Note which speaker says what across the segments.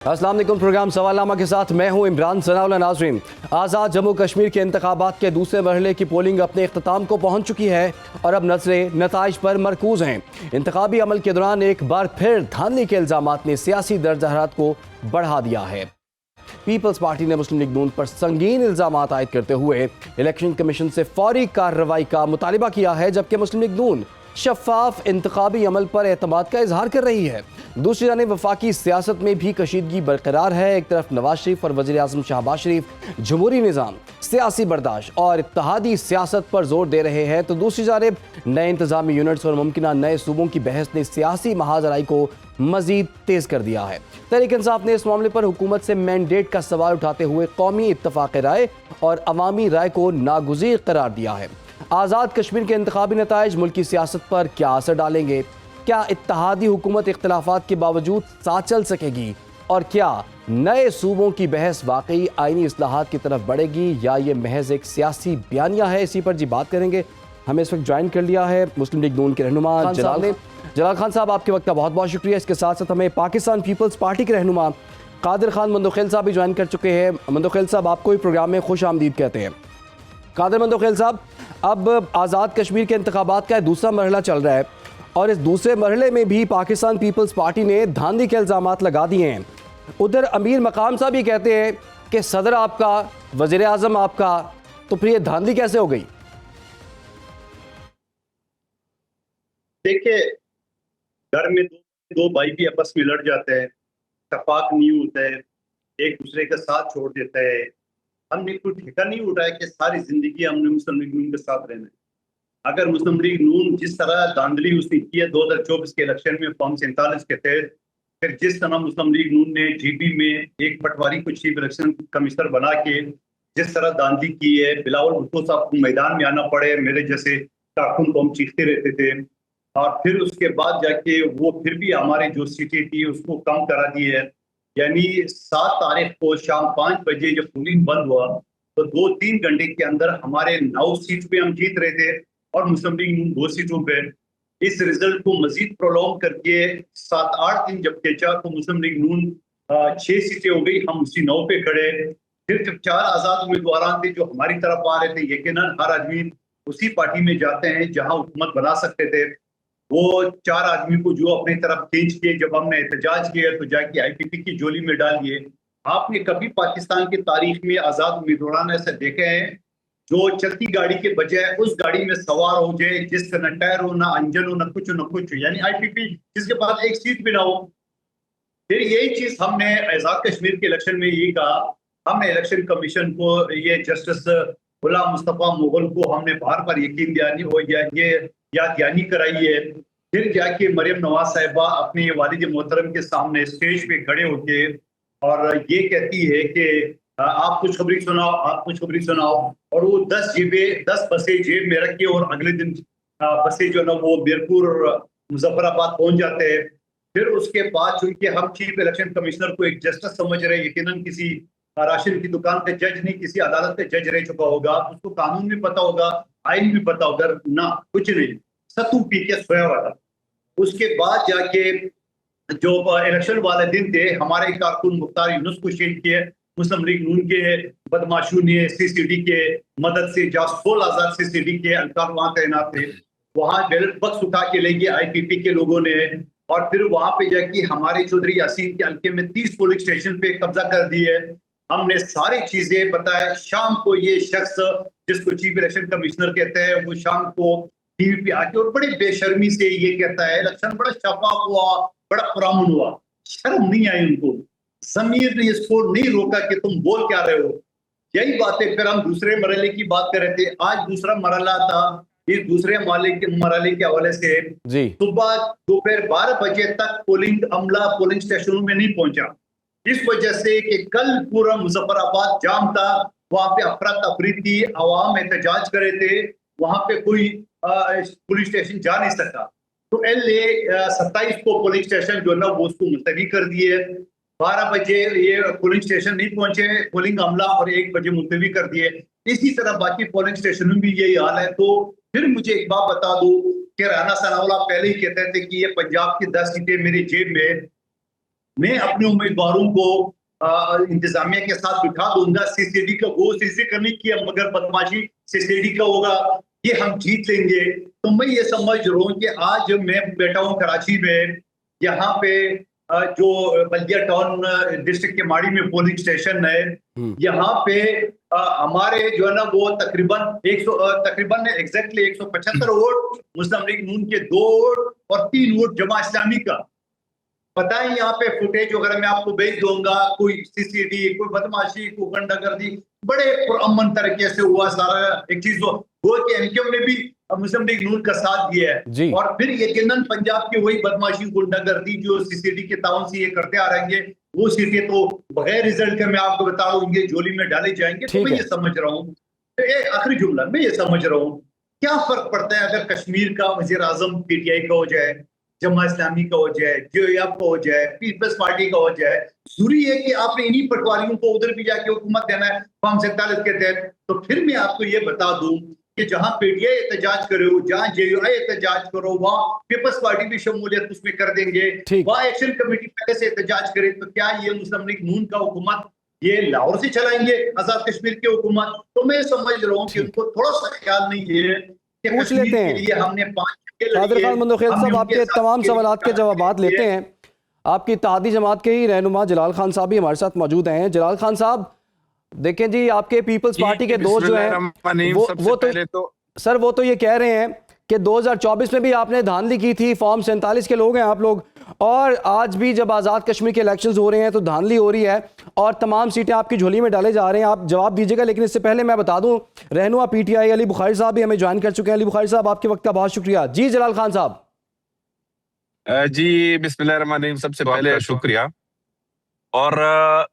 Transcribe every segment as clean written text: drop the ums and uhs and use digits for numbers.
Speaker 1: अस्सलाम वालेकुम। प्रोग्राम सवालनामा के साथ मैं हूं इमरान सनाउल्लाह। नाज़रीन, आज़ाद जम्मू कश्मीर के इंतखाबात के दूसरे मरहले की पोलिंग अपने इख्तिताम को पहुंच चुकी है और अब नजरें नताइज पर मरकूज हैं। इंतखाबी अमल के दौरान एक बार फिर धांधली के इल्जामात ने सियासी दर्ज हरारत को बढ़ा दिया है। पीपल्स पार्टी ने मुस्लिम लीग नून पर संगीन इल्जामात आयद करते हुए इलेक्शन कमीशन से फौरी कार्रवाई का मुतालिबा किया है, जबकि मुस्लिम लीग नून शफाफ इंतखाबी अमल पर एतमाद का इजहार कर रही है। दूसरी जानिब वफाकी सियासत में भी कशीदगी बरकरार है। एक तरफ नवाज शरीफ और वज़ीर आज़म शहबाज शरीफ जमहूरी निज़ाम, सियासी बर्दाश्त और इत्तेहादी सियासत पर जोर दे रहे हैं, तो दूसरी जानिब नए इंतजामी यूनिट्स और मुमकिन नए सूबों की बहस ने सियासी महाजराई को मजीद तेज कर दिया है। तहरीक इंसाफ ने इस मामले पर हुकूमत से मैंडेट का सवाल उठाते हुए कौमी इत्तफाक राय और अवामी राय को नागुज़ीर करार दिया है। आज़ाद कश्मीर के इंतखाबी नताइज मुल्क की सियासत पर क्या असर डालेंगे? क्या इत्तेहादी हुकूमत इख्तिलाफात के बावजूद साथ चल सकेगी? और क्या नए सूबों की बहस वाकई आईनी इस्लाहात की तरफ बढ़ेगी या ये महज एक सियासी बयानिया है? इसी पर जी बात करेंगे। हमें इस वक्त ज्वाइन कर लिया है मुस्लिम लीग नून के रहनुमा जलाल खान साहब। आपके वक्त का बहुत बहुत शुक्रिया। इसके साथ साथ हमें पाकिस्तान पीपल्स पार्टी के रहनुमा कादिर खान मंदोखेल साहब भी ज्वाइन कर चुके हैं। मंदोखेल साहब, आपको भी प्रोग्राम में खुश आमदीद कहते हैं। कादिर मंदोखेल साहब, अब आज़ाद कश्मीर के इंतखाबात का दूसरा मरहला चल रहा है और इस दूसरे मरहले में भी पाकिस्तान पीपल्स पार्टी ने धांधली के इल्जामात लगा दिए हैं। उधर अमीर मकाम साहब भी कहते हैं कि सदर आपका, वज़ीर आज़म आपका, तो फिर ये धांधली कैसे हो गई?
Speaker 2: देखिए, घर में दो भाई भी आपस में लड़ जाते हैं, इत्तेफाक नहीं होता है, एक दूसरे का साथ छोड़ देता है। हमने कोई ठेका नहीं उठाया कि सारी जिंदगी हमने मुस्लिम लीग नून के साथ रहना है। अगर मुस्लिम लीग नून जिस तरह धांधली उसने की है 2024 के इलेक्शन में फॉर्म 47 के तहत, फिर जिस तरह मुस्लिम लीग नून ने जीबी में एक पटवारी को चीफ इलेक्शन कमिश्नर बना के जिस तरह धांधली की है, बिलावल भुट्टो साहब को मैदान में आना पड़े, मेरे जैसे कारकुन को हम चीखते रहते थे, और फिर उसके बाद जाके वो फिर भी हमारे जो सीटें थी उसको कम करा दी है। यानी 7 तारीख को शाम 5 बजे जब पोलिंग बंद हुआ तो 2-3 घंटे के अंदर हमारे 9 सीट पे हम जीत रहे थे और मुस्लिम लीग नून 2 सीटों पे। इस रिजल्ट को मजीद प्रोलॉन्ग करके 7-8 दिन जब खींचा तो मुस्लिम लीग नून 6 सीटें हो गई, हम उसी 9 पे खड़े। फिर जब 4 आजाद उम्मीदवार थे जो हमारी तरफ आ रहे थे, यकीनन हर आदमी उसी पार्टी में जाते हैं जहां हुकूमत बना सकते थे। वो 4 आदमी को जो अपनी तरफ खींच के जब हमने एहतजाज किया तो जाके आईपीपी की झोली में डाल दिए। आपने कभी पाकिस्तान की तारीख में आजाद उम्मीदवार ऐसे देखे हैं जो चलती गाड़ी के बजाय उस गाड़ी में सवार हो जाए जिसका न टायर हो, ना इंजन हो, न कुछ, यानी आईपीपी जिसके पास एक सीट भी ना हो। फिर यही चीज हमने आजाद कश्मीर के इलेक्शन में ये कहा, हमने इलेक्शन कमीशन को, ये जस्टिस गुलाम मुस्तफा मुगल को हमने बार बार यकीन दिलानी हो या ये याद दहानी कराई है। फिर जाके मरियम नवाज साहिबा अपने वालिद मोहतरम के सामने स्टेज पे खड़े होके और ये कहती है कि आप खुशखबरी सुनाओ, आप खुशखबरी सुनाओ, और वो 10 बसें जेब में रखी और अगले दिन बसें जो ना वो मीरपुर मुजफ्फराबाद पहुंच जाते हैं। फिर उसके बाद चूंकि हम चीफ इलेक्शन कमिश्नर को एक जस्टिस समझ रहे, यकीनन किसी राशन की दुकान पे जज नहीं, किसी अदालत पे जज रह चुका होगा, उसको कानून भी पता होगा, आइन भी पता होगा, ना कुछ नहीं, सत्तू पी के सोया हुआ था। उसके बाद जाके जो इलेक्शन वाले दिन थे, हमारे कारकुन मुख्तार यूनुस को शहीद किए मुस्लिम लीग नून के बदमाशों ने सीसीडी के मदद से, जहाँ 16,000 सीसीडी के अलकार वहां तैनात थे, वहां बैलेट बक्स उठा के ले गए आईपीपी के लोगों ने, और फिर वहां पे जाके हमारे चौधरी यासीन के हल्के में 30 पोलिंग स्टेशन पे कब्जा कर दिए। हमने सारी चीजें बताया। शाम को ये शख्स जिसको चीफ इलेक्शन कमिश्नर कहते हैं, वो शाम को टीवी पे आके और बड़ी बेशर्मी से ये कहता है इलेक्शन बड़ा शफाफ हुआ, बड़ा पुरअमन हुआ। शर्म नहीं आई उनको, जमीर ने इसको नहीं रोका कि तुम बोल क्या रहे हो। यही बातें फिर हम दूसरे मरहले की बात कर रहे थे। आज दूसरा मरहला था, इस दूसरे मरहले के हवाले से सुबह दोपहर 12 बजे तक पोलिंग अमला पोलिंग स्टेशनों में नहीं पहुंचा, इस वजह से कि कल पूरा मुजफ्फराबाद जाम था, वहां पे अफरा तफरी थी, अवाम एहतजाज करे थे, वहां पे कोई पुलिस स्टेशन जा नहीं सका। तो LA 27 को पुलिस स्टेशन जो ना वो उसको मुलतवी कर दिए। 12 बजे ये पोलिंग स्टेशन नहीं पहुंचे, पोलिंग अमला, और 1 बजे मुलतवी कर दिए। इसी तरह बाकी पोलिंग स्टेशनों में भी यही हाल है। तो फिर मुझे एक बात बता दो कि राना सनाउल्लाह पहले ही कहते थे कि ये पंजाब की 10 सीटें मेरी जेब में, मैं अपने उम्मीदवारों को इंतजामिया के साथ बिठा दूंगा। सीसीडी का वो सीसी करने की, मगर बदमाशी सीसीडी का होगा, ये हम जीत लेंगे। तो मैं ये समझ रहा हूँ कि आज मैं बैठा हूँ कराची में, यहाँ पे जो बल्दिया टाउन डिस्ट्रिक्ट के माड़ी में पोलिंग स्टेशन है, यहाँ पे हमारे जो है ना वो तकरीबन एग्जैक्टली 175 वोट मुस्लिम लीग नून के 2 वोट और 3 वोट जमा इस्लामी का। पता है यहाँ पे फुटेज वगैरह मैं आपको भेज दूंगा, कोई सीसीडी, कोई बदमाशी, कोई गुंडागर्दी, बड़े पुरअमन तरीके से हुआ सारा एक चीज। वो कि एमक्यूएम ने भी मुस्लिम लीग नून का साथ दिया है। और फिर यकीनन पंजाब की वही बदमाशी गुंडागर्दी जो सीसीडी के ताउन से ये करते आ रहे हैं, वो सीटें तो बगैर रिजल्ट के मैं आपको बता रहा हूँ ये झोली में डाले जाएंगे। तो मैं ये समझ रहा हूँ, आखिरी जुमला, मैं ये समझ रहा हूँ क्या फर्क पड़ता है अगर कश्मीर का वजीर आजम पीटीआई का हो जाए, जमा इस्लामी का हो जाए, जेएफ का हो जाए, पीपल्स पार्टी का हो जाए। जरूरी है कि आपने इन्हीं पटवारियों को उधर भी जाके हुकूमत देना है फॉर्म 47 के तहत। तो फिर मैं आपको ये बता दूं कि जहां पीटीआई एहतजाज करो, जहां जेयूआई एहतजाज करो, वहां पीपल्स पार्टी भी शमूलियत उसमें कर देंगे, वहां एक्शन कमेटी पहले से एहतजाज करे। तो क्या ये मुस्लिम लीग नून का हुकूमत ये लाहौर से चलाएंगे आजाद कश्मीर की हुकूमत? तो मैं समझ रहा हूँ कि उनको थोड़ा सा ख्याल नहीं है कि कश्मीर के लिए हमने 5
Speaker 1: कादिर खान मंदोखेल साहब, आपके तमाम सवालात के जवाब लेते हैं। आपकी इत्तेहादी जमात के ही रहनुमा जलाल खान साहब भी हमारे साथ मौजूद हैं। जलाल खान साहब, देखें जी, आपके पीपल्स पार्टी के दोस्त जो हैं वो तो ये कह रहे हैं कि 2024 में भी आपने धांधली की थी, फॉर्म 47 के लोग हैं आप लोग, और आज भी जब आज़ाद कश्मीर के इलेक्शंस हो रहे हैं तो धांधली हो रही है और तमाम सीटें आपकी झोली में डाले जा रहे हैं। आप जवाब दीजिएगा, लेकिन इससे पहले मैं बता दूं रहनुमा पीटीआई अली बुखारी साहब भी हमें ज्वाइन कर चुके हैं। अली बुखारी साहब, आपके वक्त का बहुत शुक्रिया। जी जलाल खान साहब।
Speaker 3: जी बिस्मिल्लाहिर्रहमानिर्रहीम, सबसे पहले शुक्रिया। और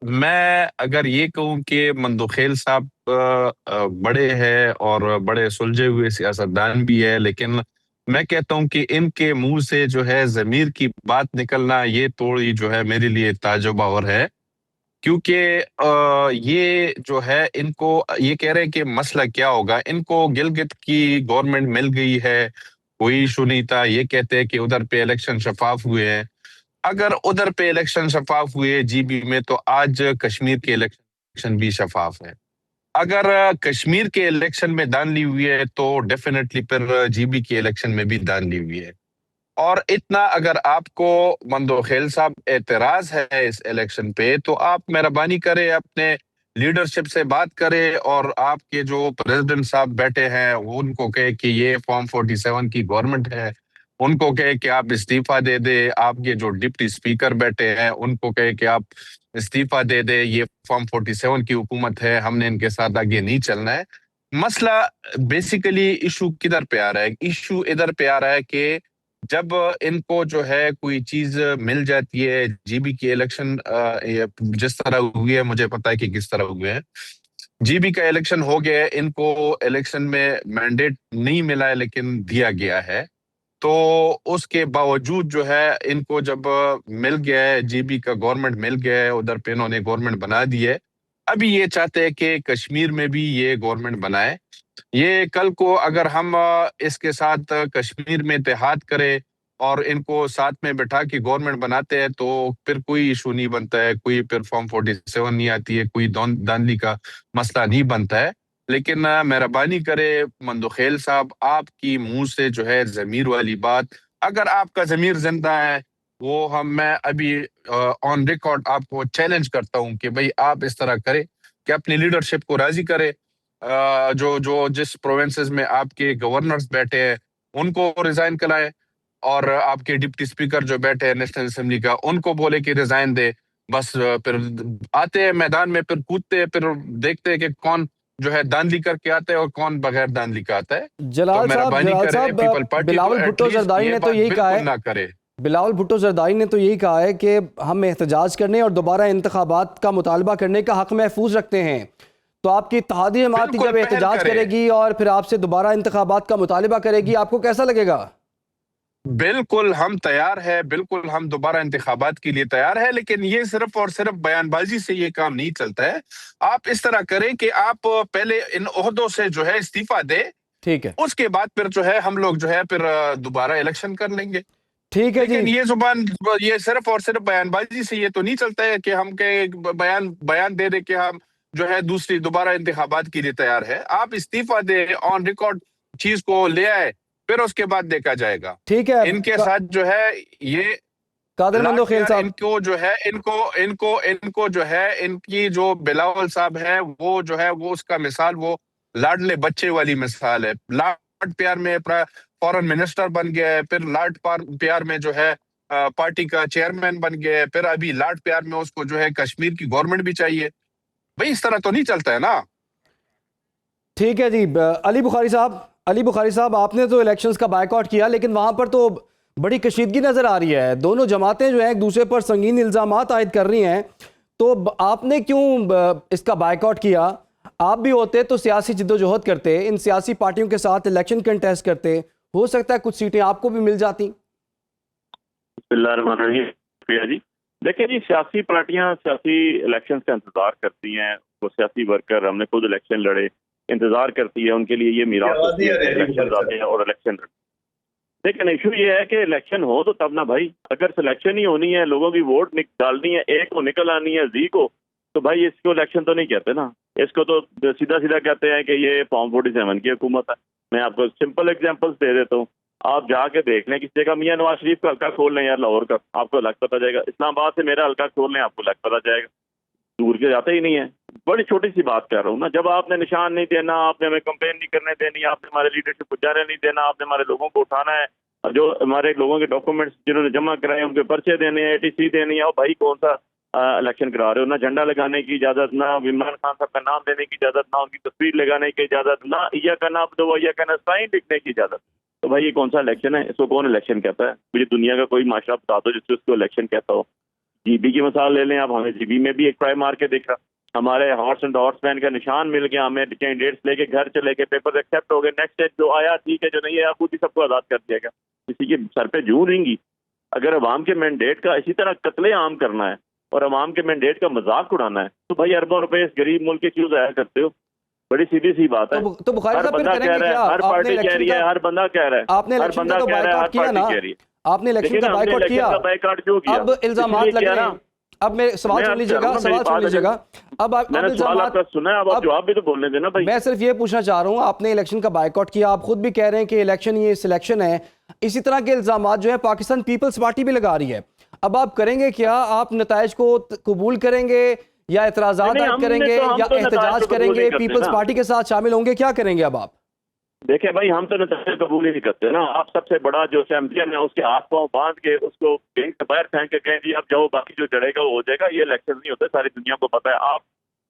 Speaker 3: मैं अगर ये कहूँ कि मंदोखेल साहब बड़े हैं और बड़े सुलझे हुए सियासतदान भी है, लेकिन मैं कहता हूँ कि इनके मुंह से जो है ज़मीर की बात निकलना, ये थोड़ी जो है मेरे लिए ताजुब और है। क्योंकि ये जो है, इनको ये कह रहे हैं कि मसला क्या होगा, इनको गिलगित की गवर्नमेंट मिल गई है, कोई इशू नहीं था। ये कहते हैं कि उधर पे इलेक्शन शफाफ हुए हैं। अगर उधर पे इलेक्शन शफाफ हुए जीबी में, तो आज कश्मीर के इलेक्शन भी शफाफ है। अगर कश्मीर के इलेक्शन में धांधली हुई है तो डेफिनेटली फिर जीबी के इलेक्शन में भी धांधली हुई है। और इतना अगर आपको मंदोखेल साहब एतराज है इस इलेक्शन पे, तो आप मेहरबानी करें अपने लीडरशिप से बात करें और आपके जो प्रेसिडेंट साहब बैठे हैं उनको कहे कि ये फॉर्म 47 की गवर्नमेंट है, उनको कहे कि आप इस्तीफा दे दे। आपके जो डिप्टी स्पीकर बैठे हैं उनको कहे कि आप इस्तीफा दे दे, ये फॉर्म 47 की हुकूमत है, हमने इनके साथ आगे नहीं चलना है। मसला बेसिकली इशू किधर पे आ रहा है? इशू इधर पे आ रहा है कि जब इनको जो है कोई चीज मिल जाती है, जीबी की इलेक्शन जिस तरह हुई है, मुझे पता है कि किस तरह हुए हैं। जीबी का इलेक्शन हो गया है, इनको इलेक्शन में मैंडेट नहीं मिला है लेकिन दिया गया है। तो उसके बावजूद जो है इनको जब मिल गया है, जीबी का गवर्नमेंट मिल गया है, उधर पे इन्होंने गवर्नमेंट बना दी है। अभी ये चाहते हैं कि कश्मीर में भी ये गवर्नमेंट बनाए। ये कल को अगर हम इसके साथ कश्मीर में इत्तेहाद करें और इनको साथ में बैठा के गवर्नमेंट बनाते हैं, तो फिर कोई इशू नहीं बनता है, कोई फिर फॉर्म 47 नहीं आती है, कोई धांधली का मसला नहीं बनता है। लेकिन मेहरबानी करे मंदोखेल साहब, आपकी मुंह से जो है ज़मीर वाली बात, अगर आपका ज़मीर जिंदा है, वो मैं अभी ऑन रिकॉर्ड आपको चैलेंज करता हूं कि भाई आप इस तरह करें कि अपनी लीडरशिप को राजी करे। जो जिस प्रोविंसेस में आपके गवर्नर्स बैठे हैं उनको रिजाइन कराए, और आपके डिप्टी स्पीकर जो बैठे हैं नेशनल असेंबली का, उनको बोले कि रिजाइन दे। बस फिर आते हैं मैदान में, फिर कूदते हैं, फिर देखते हैं कि कौन जो है धांधली करके आता है और कौन बगैर धांधली का आता है।
Speaker 1: जलाल साहब, बिलावल भुट्टो जरदारी ने तो यही कहा है,
Speaker 3: ना करे।
Speaker 1: बिलावल भुट्टो जरदारी ने तो यही कहा है कि हम एहतजाज करने और दोबारा इंतखाबात का मुतालबा करने का हक महफूज रखते हैं। तो आपकी इत्तेहादी जमात जब एहतजाज करेगी और फिर आपसे दोबारा इंतखाबात का मुतालबा करेगी, आपको कैसा लगेगा?
Speaker 3: बिल्कुल हम तैयार है, बिल्कुल हम दोबारा इंतखाबात के लिए तैयार है, लेकिन ये सिर्फ और सिर्फ बयानबाजी से ये काम नहीं चलता है। आप इस तरह करें कि आप पहले इन ओहदों से जो है इस्तीफा दे,
Speaker 1: ठीक है,
Speaker 3: उसके बाद फिर जो है हम लोग जो है फिर दोबारा इलेक्शन कर लेंगे।
Speaker 1: ठीक है जी।
Speaker 3: लेकिन ये जुबान, ये सिर्फ और सिर्फ बयानबाजी से ये तो नहीं चलता है कि हम के बयान दे दे कि हम जो है दूसरी दोबारा इंतखाबात के लिए तैयार है। आप इस्तीफा दे, ऑन रिकॉर्ड चीज को ले आए, फिर उसके बाद देखा जाएगा।
Speaker 1: ठीक है।
Speaker 3: इनके साथ जो है ये
Speaker 1: कादर
Speaker 3: लाड
Speaker 1: मंदोखेल
Speaker 3: प्यार,
Speaker 1: साहब,
Speaker 3: इनको जो है इनको जो है इनकी जो बिलावल साहब है वो जो है वो उसका मिसाल, वो लाडले बच्चे वाली मिसाल है। लाड प्यार में फॉरेन मिनिस्टर बन गए, फिर प्यार में जो है पार्टी का चेयरमैन बन गए, फिर अभी लाड प्यार में उसको जो है कश्मीर की गवर्नमेंट भी चाहिए। भाई इस तरह तो नहीं चलता है ना।
Speaker 1: ठीक है जी। अली बुखारी साहब, आपने तो इलेक्शंस का बायकॉट किया, लेकिन वहां पर तो बड़ी कशीदगी नजर आ रही है। दोनों जमातें जो है एक दूसरे पर संगीन इल्जामात आयद कर रही हैं, तो आपने क्यों इसका बायकॉट किया? आप भी होते तो सियासी जिद्दोजहद करते, इन सियासी पार्टियों के साथ इलेक्शन कंटेस्ट करते, हो सकता है कुछ सीटें आपको भी मिल जाती।
Speaker 4: प्रिया जी, देखिए जी, सियासी पार्टियां सियासी इलेक्शन का इंतजार करती हैं। वो सियासी वर्कर, हमने खुद इलेक्शन लड़े, इंतजार करती है। उनके लिए ये मीरास होती है कि इलेक्शन आते हैं और इलेक्शन लड़ते। लेकिन इशू ये है कि इलेक्शन हो तो तब ना भाई। अगर सिलेक्शन ही होनी है, लोगों की वोट डालनी है, एक को निकल आनी है जी को, तो भाई इसको इलेक्शन तो नहीं कहते ना। इसको तो सीधा सीधा कहते हैं कि ये फॉर्म 47 की हुकूमत है। मैं आपको सिंपल एग्जांपल्स दे देता हूँ। आप जाके देख लें, किसी जगह मियां नवाज शरीफ का हल्का खोल लें यार लाहौर का, आपको अलग पता जाएगा। इस्लामाबाद से मेरा हल्का खोल लें, आपको अलग पता जाएगा। दूर के जाते ही नहीं है। बड़ी छोटी सी बात कर रहा हूँ ना। जब आपने निशान नहीं देना, आपने हमें कंपेन नहीं करने देनी, आपने हमारे लीडरशिप को जाने नहीं देना, आपने हमारे लोगों को उठाना है, जो हमारे लोगों के डॉक्यूमेंट्स जिन्होंने जमा कराए उनके पर्चे देने हैं, ATC देनी है। और भाई कौन सा इलेक्शन करा रहे हो? ना झंडा लगाने की इजाजत, ना इमरान खान साहब का नाम देने की इजाजत, ना उनकी तस्वीर लगाने की इजाजत, ना या का नाम दो या का साइन लिखने की इजाजत। तो भाई ये कौन सा इलेक्शन है? इसको कौन इलेक्शन कहता है? मुझे दुनिया का कोई माशरा बता दो जिसको इसको इलेक्शन कहता हो। GB की मिसाल ले लें आप। हमें GB में भी एक ट्राई मार के देखा, हमारे हॉर्स एंड हॉर्समैन का निशान मिल गया, हमें कैंडिडेट्स लेके घर चले गए, पेपर एक्सेप्ट हो गए। नेक्स्ट डे जो आया ठीक है, जो नहीं आया खुद ही सबको आजाद कर दिया गया। किसी के सर पे जूं रहेंगी? अगर अवाम के मैंडेट का इसी तरह कत्ले आम करना है और अवाम के मैंडेट का मजाक उड़ाना है, तो भाई अरबों रुपए इस गरीब मुल्क के क्यों जाया करते हो? बड़ी सीधी सी बात है।
Speaker 1: तो बुखारी
Speaker 4: हर
Speaker 1: साहब फिर
Speaker 4: बंदा कह
Speaker 1: करेंगे
Speaker 4: रहा
Speaker 1: क्या?
Speaker 4: है, हर पार्टी कह रही है, हर बंदा कह रहा है,
Speaker 1: आपने
Speaker 4: हर
Speaker 1: इलेक्शन
Speaker 4: बंदा
Speaker 1: का तो
Speaker 4: कह रहा है, हर
Speaker 1: बायकॉट किया
Speaker 4: पार्टी
Speaker 1: ना।
Speaker 4: कह रही है।
Speaker 1: आपने इलेक्शन का बायकॉट किया,
Speaker 4: बायकॉट क्यों किया?
Speaker 1: अब इल्जामात लग रहे हैं। अब मैं सवाल सुन लीजिएगा, अब
Speaker 4: मैंने सवाल आपका सुना है, अब आप जवाब भी तो बोलने देना भाई।
Speaker 1: मैं सिर्फ ये पूछना चाह रहा हूँ, आपने इलेक्शन का बायकॉट किया, आप खुद भी कह रहे हैं कि इलेक्शन ये सिलेक्शन है। इसी तरह के इल्जामात जो है पाकिस्तान पीपल्स पार्टी भी लगा रही है। अब आप करेंगे क्या? आप नताइज को कबूल करेंगे या एतराजात करेंगे या एहतजाज करेंगे? पीपल्स पार्टी के साथ शामिल होंगे? क्या करेंगे अब आप?
Speaker 4: देखिए भाई, हम तो नतीजे कबूल ही नहीं करते ना। आप सबसे बड़ा जो चैंपियन है उसके हाथ पांव बांध के उसको गेंद से बाहर फेंक के कहें जी अब जाओ, बाकी जो चढ़ेगा वो हो जाएगा। ये इलेक्शन नहीं होता, सारी दुनिया को पता है। आप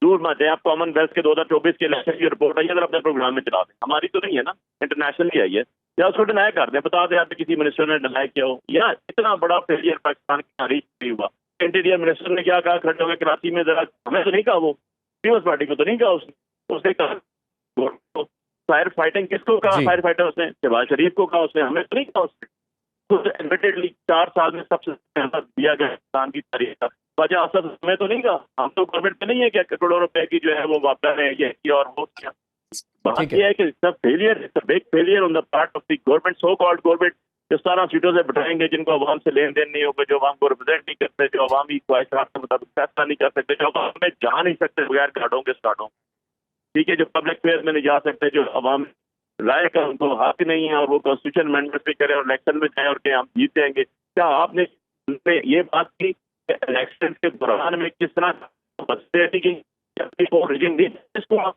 Speaker 4: दूर मत जाए। आप कॉमनवेल्थ के 2024 के इलेक्शन की रिपोर्ट आई है, अपने प्रोग्राम में चला दें। हमारी तो नहीं है ना, इंटरनेशनली आई है। या उसको डिनाई कर दें, बता दें आप किसी मिनिस्टर ने डिनाई किया हो। या इतना बड़ा फेलियर पाकिस्तान की तारीख नहीं हुआ। इंटीरियर मिनिस्टर ने क्या कहा खड़े हो गए कराची में, जरा हमें तो नहीं कहा, वो पीपल्स पार्टी को तो नहीं कहा उसने कहा फायर फाइटिंग किसको कहा? फायर फाइटर उसने शहबाज शरीफ को कहा, उसने हमें तो नहीं कहा। उसने एडमिटेडली 4 साल में सबसे ज्यादा दिया गया पाकिस्तान की तारीख का वजह असद हमें तो नहीं कहा। हम तो गवर्नमेंट में नहीं है क्या करोड़ों रुपए की जो है वो वापस है ये किया और वो किया। बात यह है कि failure, big failure on the part of the government, so called government, जो 17 सीटों से बैठाएंगे, जिनको अवाम से लेन देन नहीं होगा, जो अवाम को रिप्रेजेंट नहीं करते, जो अवामी ख्वाहिशात के मुताबिक फैसला नहीं कर सकते, जो अवाम में जा नहीं सकते बगैर कार्डों के स्टार्टों, ठीक है, जो पब्लिक फेयर में नहीं जा सकते, जो अवाम राय का उनको हक नहीं है और वो कॉन्स्टिट्यूशन अमेंडमेंट भी करें और इलेक्शन में जाए और हम जीत जाएंगे। क्या आपने ये बात की इलेक्शन के दौरान में किस तरह इसको आप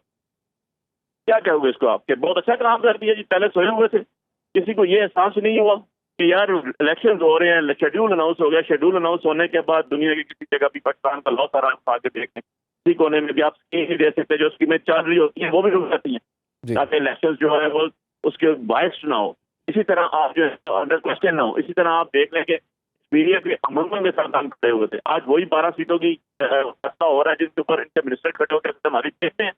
Speaker 4: क्या कहोगे? इसको आपके बहुत अच्छा काम कर दिया जी, पहले सोए हुए थे, किसी को ये एहसास नहीं हुआ कि यार इलेक्शन हो रहे हैं, शेड्यूल अनाउंस हो गया। शेड्यूल अनाउंस होने के बाद दुनिया की किसी जगह भी पाकिस्तान का लौ सारा आगे देखें, किसी कोने में भी आप स्कीम नहीं दे सकते, जो स्कीमें चल रही होती है वो भी रुक जाती हैं ताकि इलेक्शन जो है वो उसके बायस ना हो। इसी तरह आप जो है अंडर क्वेश्चन ना हो। इसी तरह आप देख लें कि मीडिया के अमन में सरदान खड़े हुए थे, आज वही 12 सीटों की फैसला हो रहा है जिसके ऊपर इनके मिनिस्टर खड़े होकर हमारी कहते हैं।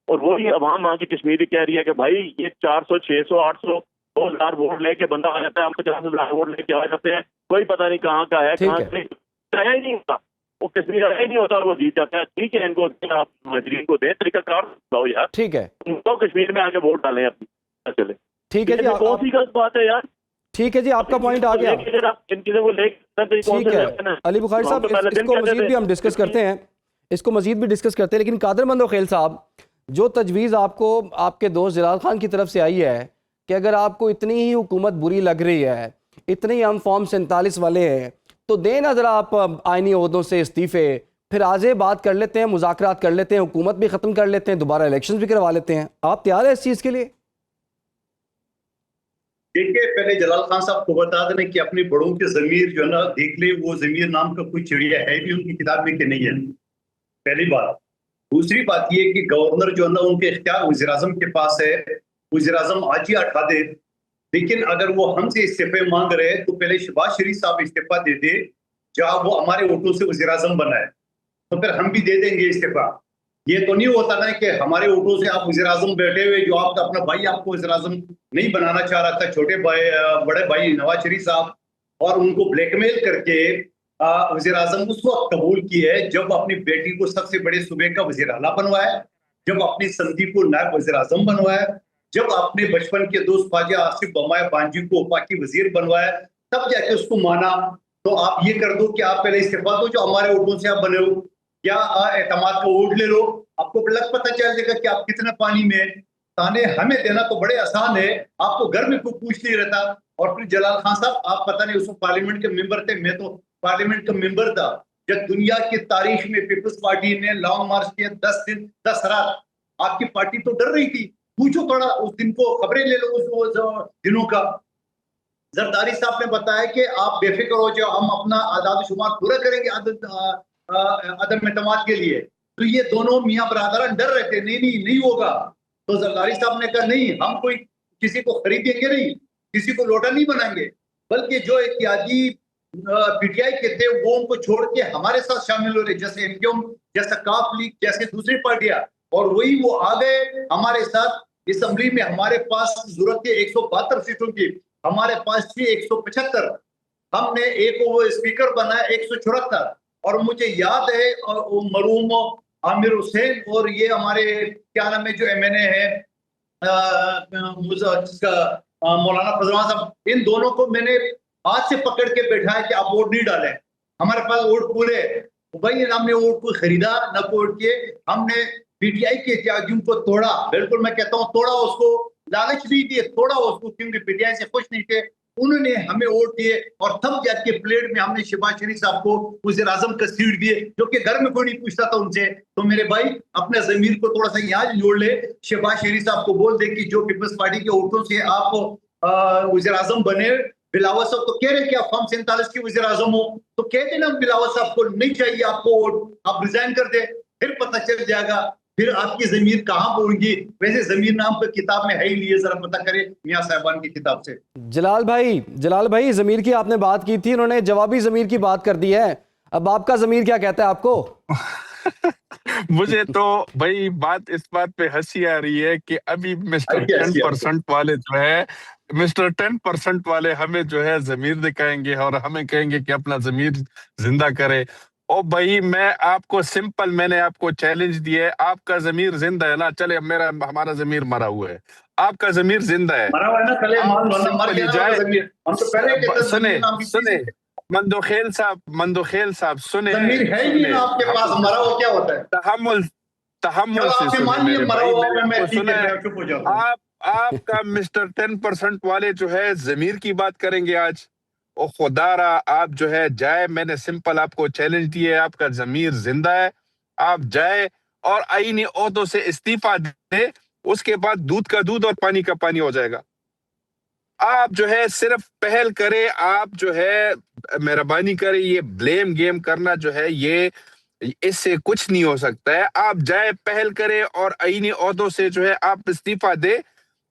Speaker 4: और वही अवाम वहाँ की कश्मीरी कह रही है कि भाई ये 400 600 800 2000 वोट लेके बंदा आ जाता है, हम 50,000 वोट लेके आ जाते हैं, कोई पता नहीं कहाँ का है, कहाँ से आया ही नहीं होता, वो कश्मीर आया ही नहीं होता और वो जीत जाता है। ठीक है, इनको आप मजरीन को दें तरीका कार बताओ यार,
Speaker 1: ठीक है,
Speaker 4: उनको कश्मीर में आके वोट डालें अपनी, चले।
Speaker 1: ठीक है जी,
Speaker 4: कौन सी गलत बात है यार?
Speaker 1: ठीक है जी, आपका पॉइंट आ गया। ठीक है अली बुखारी साहब, इसको मजीद भी हम डिस्कस करते हैं, इसको मजीद भी डिस्कस करते हैं, लेकिन कादर मंदोखेल साहब, जो तजवीज़ आपको आपके दोस्त जलाल खान की तरफ से आई है कि अगर आपको इतनी ही हुकूमत बुरी लग रही है, इतने ही हम फॉर्म 47 वाले हैं, तो दें ना ज़रा आप आइनी ओहदों से इस्तीफ़े, फिर आजे बात कर लेते हैं, मुज़ाकरात कर लेते हैं, हुकूमत भी ख़त्म कर लेते हैं, दोबारा इलेक्शन भी करवा लेते हैं। आप तैयार हैं इस चीज़ के लिए?
Speaker 2: देखिए, पहले जलाल खान साहब को बता दें कि अपने बड़ों के ज़मीर जो है ना देख ले, वो ज़मीर नाम का कोई चिड़िया है भी उनकी किताब में कि नहीं है, पहली बात। दूसरी बात ये कि गवर्नर जो है ना उनके इख्तियार वज़ीर आज़म के पास है, वज़ीर आज़म आज ही हटा दे, लेकिन अगर वो हमसे इस्तीफे मांग रहे हैं तो पहले शहबाज शरीफ साहब इस्तीफा दे दे, जहाँ वो हमारे वोटों से वज़ीर आज़म बनाए, तो फिर हम भी दे देंगे इस्तीफा। ये तो नहीं होता ना कि हमारे वोटों से आप वज़ीर आज़म बैठे हुए, जो आपका अपना भाई आपको वज़ीर आज़म नहीं बनाना चाह रहा था, छोटे भाई बड़े भाई नवाज शरीफ साहब, और उनको ब्लैकमेल करके वज़ीर आज़म उस वक्त कबूल किए जब अपनी बेटी को सबसे बड़े सूबे का वज़ीर आला बनवाया, जब अपनी संधी को नायब वज़ीर आज़म बनवाया, जब अपने बचपन के दोस्त ख्वाजा आसिफ बमाया बांजी को वफाकी वज़ीर बनवाया, तब जाके उसको माना। तो आप ये कर दो कि आप पहले इस्तीफा दो, जो हमारे वोटों से आप बने हो, या एतमाद का वोट ले लो, आपको पता चल जाएगा कि आप कितने पानी में हैं। ताने हमें देना तो बड़े आसान है, आपको घर में कोई पूछ नहीं रहता। और फिर जलाल खान साहब, आप पता नहीं उस पार्लियामेंट के मेंबर थे, मैं तो पार्लियामेंट का मेंबर था जब दुनिया की तारीख में पीपल्स पार्टी ने लॉन्ग मार्च किया, 10 दिन 10 रात। आपकी पार्टी तो डर रही थी, पूछो थोड़ा उस दिन को, खबरें ले लो उस दिनों का। जरदारी साहब ने बताया कि आप बेफिक्र हो जाओ, हम अपना आजाद शुमार पूरा करेंगे अदम एतमाद के लिए। तो ये दोनों मियाँ बरादरान डर रहे थे, नहीं होगा। तो जरदारी साहब ने कहा नहीं, हम कोई किसी को खरीदेंगे नहीं, किसी को लोटा नहीं बनाएंगे, बल्कि जो इत्यादि पीटीआई के थे वो उनको छोड़ के हमारे साथ शामिल हो रहे, जैसे एमक्यूएम, जैसा काफ लीग, जैसे दूसरी पार्टियां, और वही वो आ गए हमारे साथ। असेंबली में हमारे पास जरूरत है 172 सीटों की, हमारे पास थी 175। हमने एक वो स्पीकर बनाया 174। और मुझे याद है मरहूम आमिर हुसैन और ये हमारे क्या नाम है जो एमएनए है मौलाना फजलमान साहब, इन दोनों को मैंने हाथ से पकड़ के बैठाया कि आप वोट नहीं डालें, हमारे पास वोट पूरे। भाई हमने वोट को खरीदा न वोट किए, हमने पीटीआई के त्यागियों को तोड़ा, बिल्कुल मैं कहता हूँ तोड़ा, उसको लालच नहीं दिए, तोड़ा उसको, क्योंकि पीटीआई से खुश नहीं थे, उन्होंने हमें वोट दिए। और तब जाके प्लेट में हमने शहबाज शरीफ साहब को वज़ीर आज़म का सीट दिए, जो कि घर में कोई नहीं पूछता था उनसे। तो मेरे भाई अपने जमीर को थोड़ा सा यहाँ जोड़ ले, शहबाज शरीफ साहब को बोल दे कि जो पीपल्स पार्टी के वोटों से आप वज़ीर आज़म बने, बिलावल साहब तो कह रहे कि आप फॉर्म 47 के वज़ीर आज़म हो, तो कहते ना बिलावल साहब को नहीं चाहिए आपको वोट, आप रिजाइन कर दे, फिर पता चल जाएगा फिर आपकी जमीर कहाँ पहुंची। वैसे जमीर नाम पर किताब में है ही नहीं, जरा पता करें मियां साहबान की किताब से।
Speaker 1: जलाल भाई जमीर की आपने बात की थी, उन्होंने जवाबी जमीर की बात कर दी है, अब आपका जमीर क्या कहता है आपको?
Speaker 3: मुझे तो भाई इस बात पे हंसी आ रही है कि अभी मिस्टर 10% वाले जो है, मिस्टर 10% वाले हमें जो है जमीर दिखाएंगे और हमें कहेंगे कि अपना जमीर जिंदा करे। ओ भाई मैं आपको सिंपल, मैंने आपको चैलेंज दिया है, आपका जमीर जिंदा है ना, चले हमारा जमीर मरा हुआ है, आपका जमीर जिंदा है,
Speaker 2: मरा हुआ है ना, कल मर गया जाए। हम तो पहले
Speaker 3: सुने मंदोखेल साहब सुने,
Speaker 2: जमीर है ही नहीं आपके पास, मरा हुआ क्या होता है?
Speaker 3: तहम्मुल से सुने मेरे भाई, आपका मिस्टर 10% वाले जो है जमीर की बात करेंगे आज। ओ खुदारा, आप जो है जाए, मैंने सिंपल आपको चैलेंज दिया है, आपका जमीर जिंदा है, आप जाए और आईनी ओहदों से इस्तीफा दे, उसके बाद दूध का दूध और पानी का पानी हो जाएगा। आप जो है सिर्फ पहल करे, आप जो है मेहरबानी करे, ये ब्लेम गेम करना जो है ये इससे कुछ नहीं हो सकता है। आप जाए, पहल करे और आईनी ओहदों से जो है आप इस्तीफा दे,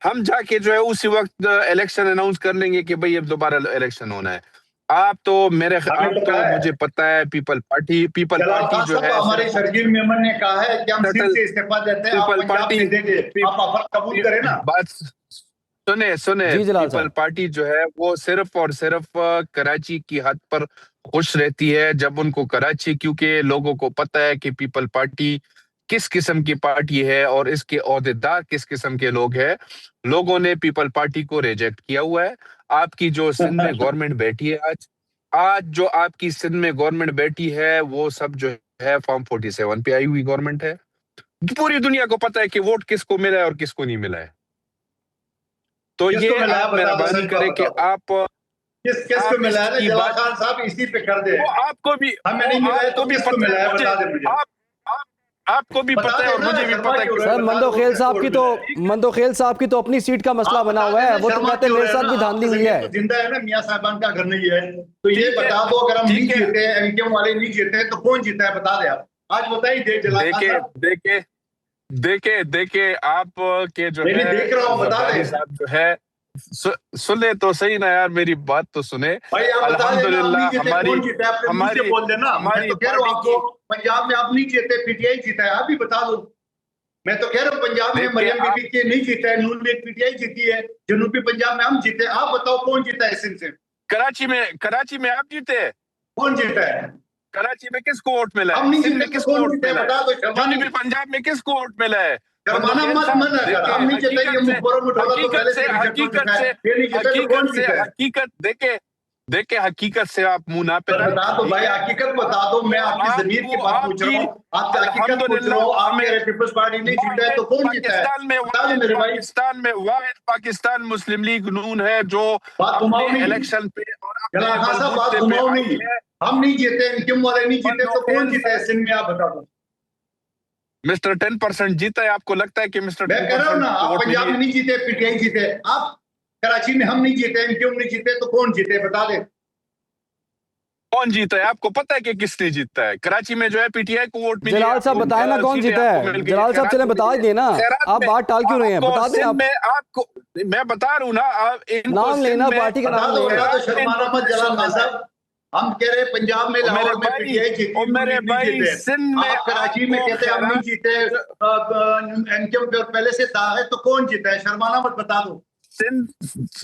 Speaker 3: हम जाके जो है उसी वक्त इलेक्शन अनाउंस कर लेंगे कि भाई अब दोबारा इलेक्शन होना है। आप तो मुझे पता है पीपल पार्टी जो है,
Speaker 2: हमारे शर्जील मेमन ने कहा है कि हम सीट से इस्तीफा देते हैं,
Speaker 3: पीपल पार्टी
Speaker 2: आप ऑफर कबूल करें ना।
Speaker 3: बात सुने पीपल पार्टी जो है वो सिर्फ और सिर्फ कराची की हद पर खुश रहती है जब उनको कराची, क्योंकि लोगों को पता है कि पीपल पार्टी किस किस्म की पार्टी है और इसके ओहदेदार किस किस्म के लोग हैं। लोगों ने पीपल पार्टी को रिजेक्ट किया हुआ है। आपकी जो सिंध में गवर्नमेंट बैठी है आज जो आपकी सिंध में गवर्नमेंट बैठी है वो सब जो है फॉर्म 47 पे आई हुई गवर्नमेंट है। पूरी दुनिया को पता है कि वोट किसको मिला है और किसको नहीं मिला है। तो ये
Speaker 2: किसको मिला है
Speaker 3: आप
Speaker 2: बता दो,
Speaker 3: मेहरबानी
Speaker 2: सच
Speaker 3: करें
Speaker 2: बात
Speaker 3: कि
Speaker 2: बताओ।
Speaker 3: आप
Speaker 2: किसको मिला है ना
Speaker 3: इसकी
Speaker 2: जलाल
Speaker 3: बात
Speaker 2: खान साहब, इसी पे कर दे।
Speaker 3: वो आपको भी
Speaker 2: हमें नहीं मिला है
Speaker 3: आपको
Speaker 2: तो
Speaker 3: भी
Speaker 2: किसको
Speaker 3: पता
Speaker 2: मिला
Speaker 3: है
Speaker 2: है
Speaker 3: मुझे
Speaker 2: बता दे मुझे।
Speaker 3: आपको भी
Speaker 2: बता
Speaker 3: पता है और
Speaker 2: देना,
Speaker 3: मुझे भी
Speaker 2: शर्मा
Speaker 3: पता है
Speaker 2: क्यों
Speaker 3: कि
Speaker 2: रहे?
Speaker 1: सर मंदोखेल साहब की तो मंदोखेल साहब की तो अपनी सीट का मसला बना हुआ है, वो तो कहते हैं मेरे साथ भी धांधली हुई है।
Speaker 2: जिंदा है ना, मियां साहबान का घर नहीं है, तो ये
Speaker 3: ठीक है,
Speaker 2: बता दो अगर हम नहीं
Speaker 3: ठीक है।
Speaker 2: जीते, एमकेएम वाले नहीं जीते तो कौन जीता है बता दे आप। आज बताइए दे जलाल खान साहब।
Speaker 3: देखे आप के जो
Speaker 2: नहीं,
Speaker 3: है
Speaker 2: देख रहा हूँ, बता
Speaker 3: जरदारी
Speaker 2: दे।
Speaker 3: साहब जो है सुने तो सही ना यार, मेरी बात तो सुने।
Speaker 2: भाई आप बता देना हम नहीं जीते कौन जीता है, अपने मुंह से बोल देना। मैं तो कह रहा हूँ आपको पंजाब में आप नहीं जीते, पीटीआई जीता है, आप भी बता दो। मैं तो कह रहा हूँ पंजाब में
Speaker 3: देखिए,
Speaker 2: मरियम बीबी के नहीं जीता है, नून लीग पीटीआई जीती है, जनूबी पंजाब में हम जीते। आप बताओ कौन जीता है सिंध से?
Speaker 3: कराची में आप जीते,
Speaker 2: कौन जीता है?
Speaker 3: कराची में किसको वोट मिला
Speaker 2: हम
Speaker 3: है,
Speaker 2: नहीं
Speaker 3: सिंध में
Speaker 2: जीते तो
Speaker 3: किसको
Speaker 2: कौन
Speaker 3: वोट
Speaker 2: जीता है
Speaker 3: मिला है,
Speaker 2: बता दो शर्मानी।
Speaker 3: जनूबी पंजाब में किसको वोट मिला है?
Speaker 2: शर्माना मत मना कर, हम नहीं जीते, ये मुखबरों में ढोला तो पहले से रिजेक्ट हो चुका है, ये नहीं जीता तो कौन जीता है?
Speaker 3: हकीकत देखे हकीकत से आप मुंह ना पे
Speaker 2: सर बता दो भाई, हकीकत बता दो। मैं आपकी जमीर की बात पूछ रहा हूँ, आपसे हकीकत पूछ रहा हूँ। आप कह रहे पीपल्स पार्टी नहीं जीता है तो कौन जीता है? बता दो मेरे भाई।
Speaker 3: पाकिस्तान मुस्लिम लीग नून है जो
Speaker 2: बात घुमाओ नहीं,
Speaker 3: इलेक्शन पे और
Speaker 2: जलाल खान साहब बात घुमाओ नहीं। हम नहीं जीते, इनकम वाले नहीं जीते तो कौन जीता है सिंध में? आप बता दो।
Speaker 3: मिस्टर 10% जीता है, आपको लगता है कि मिस्टर
Speaker 2: मैं कह रहा हूँ ना, आप पंजाब में नहीं जीते, पीटीआई जीते। आप कराची में हम नहीं जीते, इनकम नहीं जीते तो कौन जीते बता दे।
Speaker 3: कौन जीता है? आपको पता है कि किसने जीता है? कराची में जो है पीटीआई को वोट मिली है।
Speaker 1: जलाल साहब बताए ना कौन जीता है, जलाल साहब चले बता दिए ना, आप बात टाल क्यों रहे हैं, बता दें आप।
Speaker 3: आपको मैं बता रहा हूँ ना,
Speaker 1: नाम लेना, पार्टी का नाम लेना।
Speaker 2: तो शर्माना मत जलाल खान साहब। हम कह रहे पंजाब में लाहौर में पीटीआई जीती,
Speaker 3: मेरे भाई सिंध में
Speaker 2: आप कराची में कहते हम नहीं जीते, इनकम पहले से दाग है तो कौन जीता है? शर्माना मत बता दो।
Speaker 3: सिंध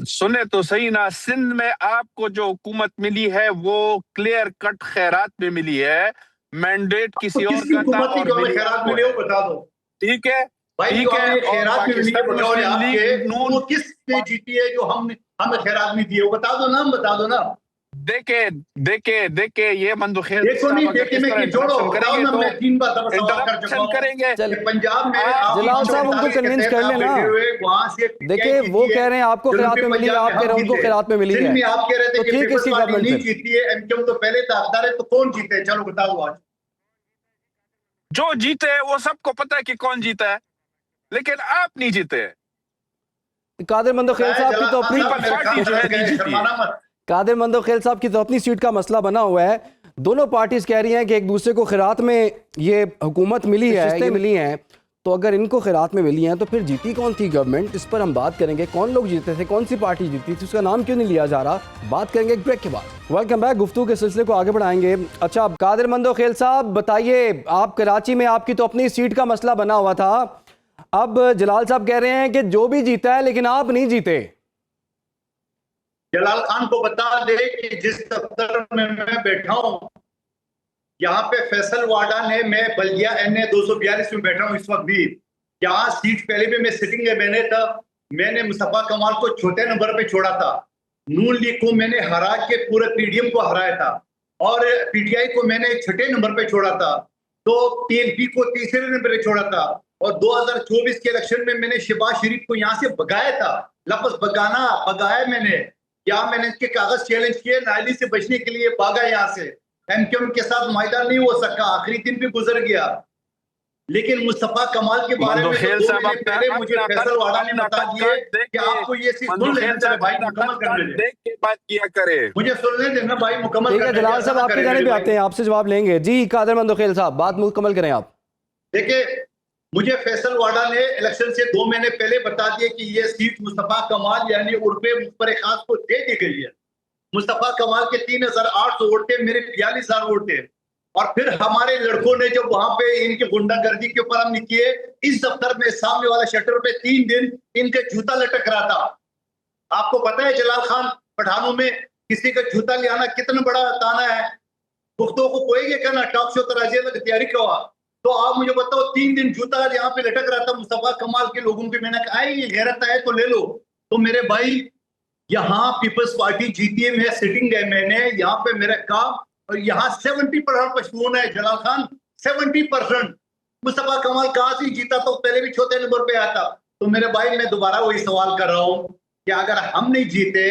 Speaker 3: सुने तो सही ना, सिंध में आपको जो हुकूमत मिली है वो क्लियर कट खैरात में मिली है, मैंडेट किसी और का था और
Speaker 2: खैरात मिले हो बता दो।
Speaker 3: ठीक है
Speaker 2: भाई
Speaker 3: ठीक है।
Speaker 2: खैरात में मिली है बटौर आपके, वो किसने जीती है जो हमें खैरात नहीं दिए? वो बता दो ना, बता दो ना।
Speaker 3: देखे ये मंदोखेल
Speaker 2: देखो नहीं देखे में जोड़ो, बताओ ना। मैं 3 बार सवाल कर चुका हूं
Speaker 3: करेंगे
Speaker 2: पंजाब में।
Speaker 1: जलाल साहब उनको कन्विंस कर लेना।
Speaker 2: वहां से
Speaker 1: देखिए वो कह रहे हैं आपको खैरात में मिली है, आप कह रहे हैं उनको खैरात में मिली है।
Speaker 2: आप कह रहे थे
Speaker 1: तो
Speaker 2: कि
Speaker 1: ठीक है,
Speaker 2: पीपल्स
Speaker 1: इसकी
Speaker 2: पार्टी
Speaker 1: गवर्नमेंट
Speaker 2: नहीं जीती है, एमकेएम तो पहले दागदार है, तो कौन जीते हैं? चलो बता दो। आज
Speaker 3: जो जीते है वो सबको पता है कि कौन जीता है, लेकिन आप नहीं जीते।
Speaker 1: कादिर मंदोखेल साहब की तो अपनी
Speaker 3: पार्टी जो है नहीं जीती।
Speaker 1: कादिर मंदोखेल साहब की तो अपनी सीट का मसला बना हुआ है। दोनों पार्टीज कह रही हैं कि एक दूसरे को खैरात में ये हुकूमत मिली है, ये मिली हैं, तो अगर इनको खैरात में मिली हैं तो फिर जीती कौन थी गवर्नमेंट? इस पर हम बात करेंगे। कौन लोग जीते थे, कौन सी पार्टी जीती थी, उसका नाम क्यों नहीं लिया जा रहा, बात करेंगे एक ब्रेक के बाद। वेलकम बैक, गुफ्तगू के सिलसिले को आगे बढ़ाएंगे। अच्छा कादिर मंदोखेल साहब बताइए, आप कराची में आपकी तो अपनी सीट का मसला बना हुआ था, अब जलाल साहब कह रहे हैं कि जो भी जीता है लेकिन आप नहीं जीते।
Speaker 2: जलाल खान को बता दे कि जिस दफ्तर में मैं बैठा हूं, यहाँ पे फैसल वाडा ने, मैं बल्दिया NA 242 में बैठा हूँ इस वक्त भी, यहाँ सीट पहले भी मैं सिटिंग में मैंने था, मैंने मुस्तफा कमाल को छोटे नंबर पे छोड़ा था, नून लीग को मैंने हरा के पूरे पीडीएम को हराया था, और पीटीआई को मैंने छठे नंबर पे छोड़ा था, तो PNP को तीसरे नंबर पे छोड़ा था, और 2024 के इलेक्शन में मैंने शहबाज शरीफ को यहाँ से भगाया था। लफ्ज भगाया मैंने, क्या मैंने इसके कागज चैलेंज किए, नाली से बचने के लिए भागा यहाँ से। एमकेएम के साथ मायदा नहीं हो सका, आखिरी दिन भी गुजर गया। लेकिन मुस्तफा कमाल के बारे में तो 2 महीने पहले मुझे फैसल वाडा ने बता दिए कि आपको ये चीज सुन लेना चाहिए भाई, मुकम्मल कर ले,
Speaker 3: देख के बात किया करे,
Speaker 2: मुझे सुनने देना भाई, मुकम्मल कर ले।
Speaker 1: जलाल साहब आपके जाने पे आते हैं, आपसे जवाब लेंगे। जी कादिर मंदोखेल साहब बात मुकम्मल करें आप।
Speaker 2: देखिए मुझे फैसल वाडा ने इलेक्शन से 2 महीने पहले बता दिया कि ये सीट मुस्तफा कमाल यानी उर्फे मुख्तर खास को दे दी गई है। मुस्तफा कमाल के 3800 वोट थे, मेरे 42,000 वोट थे। और फिर हमारे लड़कों ने जब वहां पे इनकी गुंडागर्दी के ऊपर हमने किए, इस दफ्तर में सामने वाला शटर पे 3 दिन इनके जूता लटक रहा था। आपको पता है जलाल खान, पठानों में किसी का जूता ले आना कितना बड़ा ताना है। पुख्तों को कोई कहना टॉक शो तराजिया में तैयारी करवा, तो आप मुझे बताओ 3 दिन जूता यहाँ पे लटक रहा था मुस्तफा कमाल के लोगों के। मैंने कहा ये गैरत है तो ले लो। तो मेरे भाई यहाँ पीपल्स पार्टी जीती है, मैं सिटिंग है, मैंने यहाँ पे मेरा काम, और यहाँ 70% पश्तून है जलाल खान, 70%। मुस्तफा कमाल कहाँ से जीता, तो पहले भी चौथे नंबर पे आता। तो मेरे भाई मैं दोबारा वही सवाल कर रहा हूँ कि अगर हम नहीं जीते,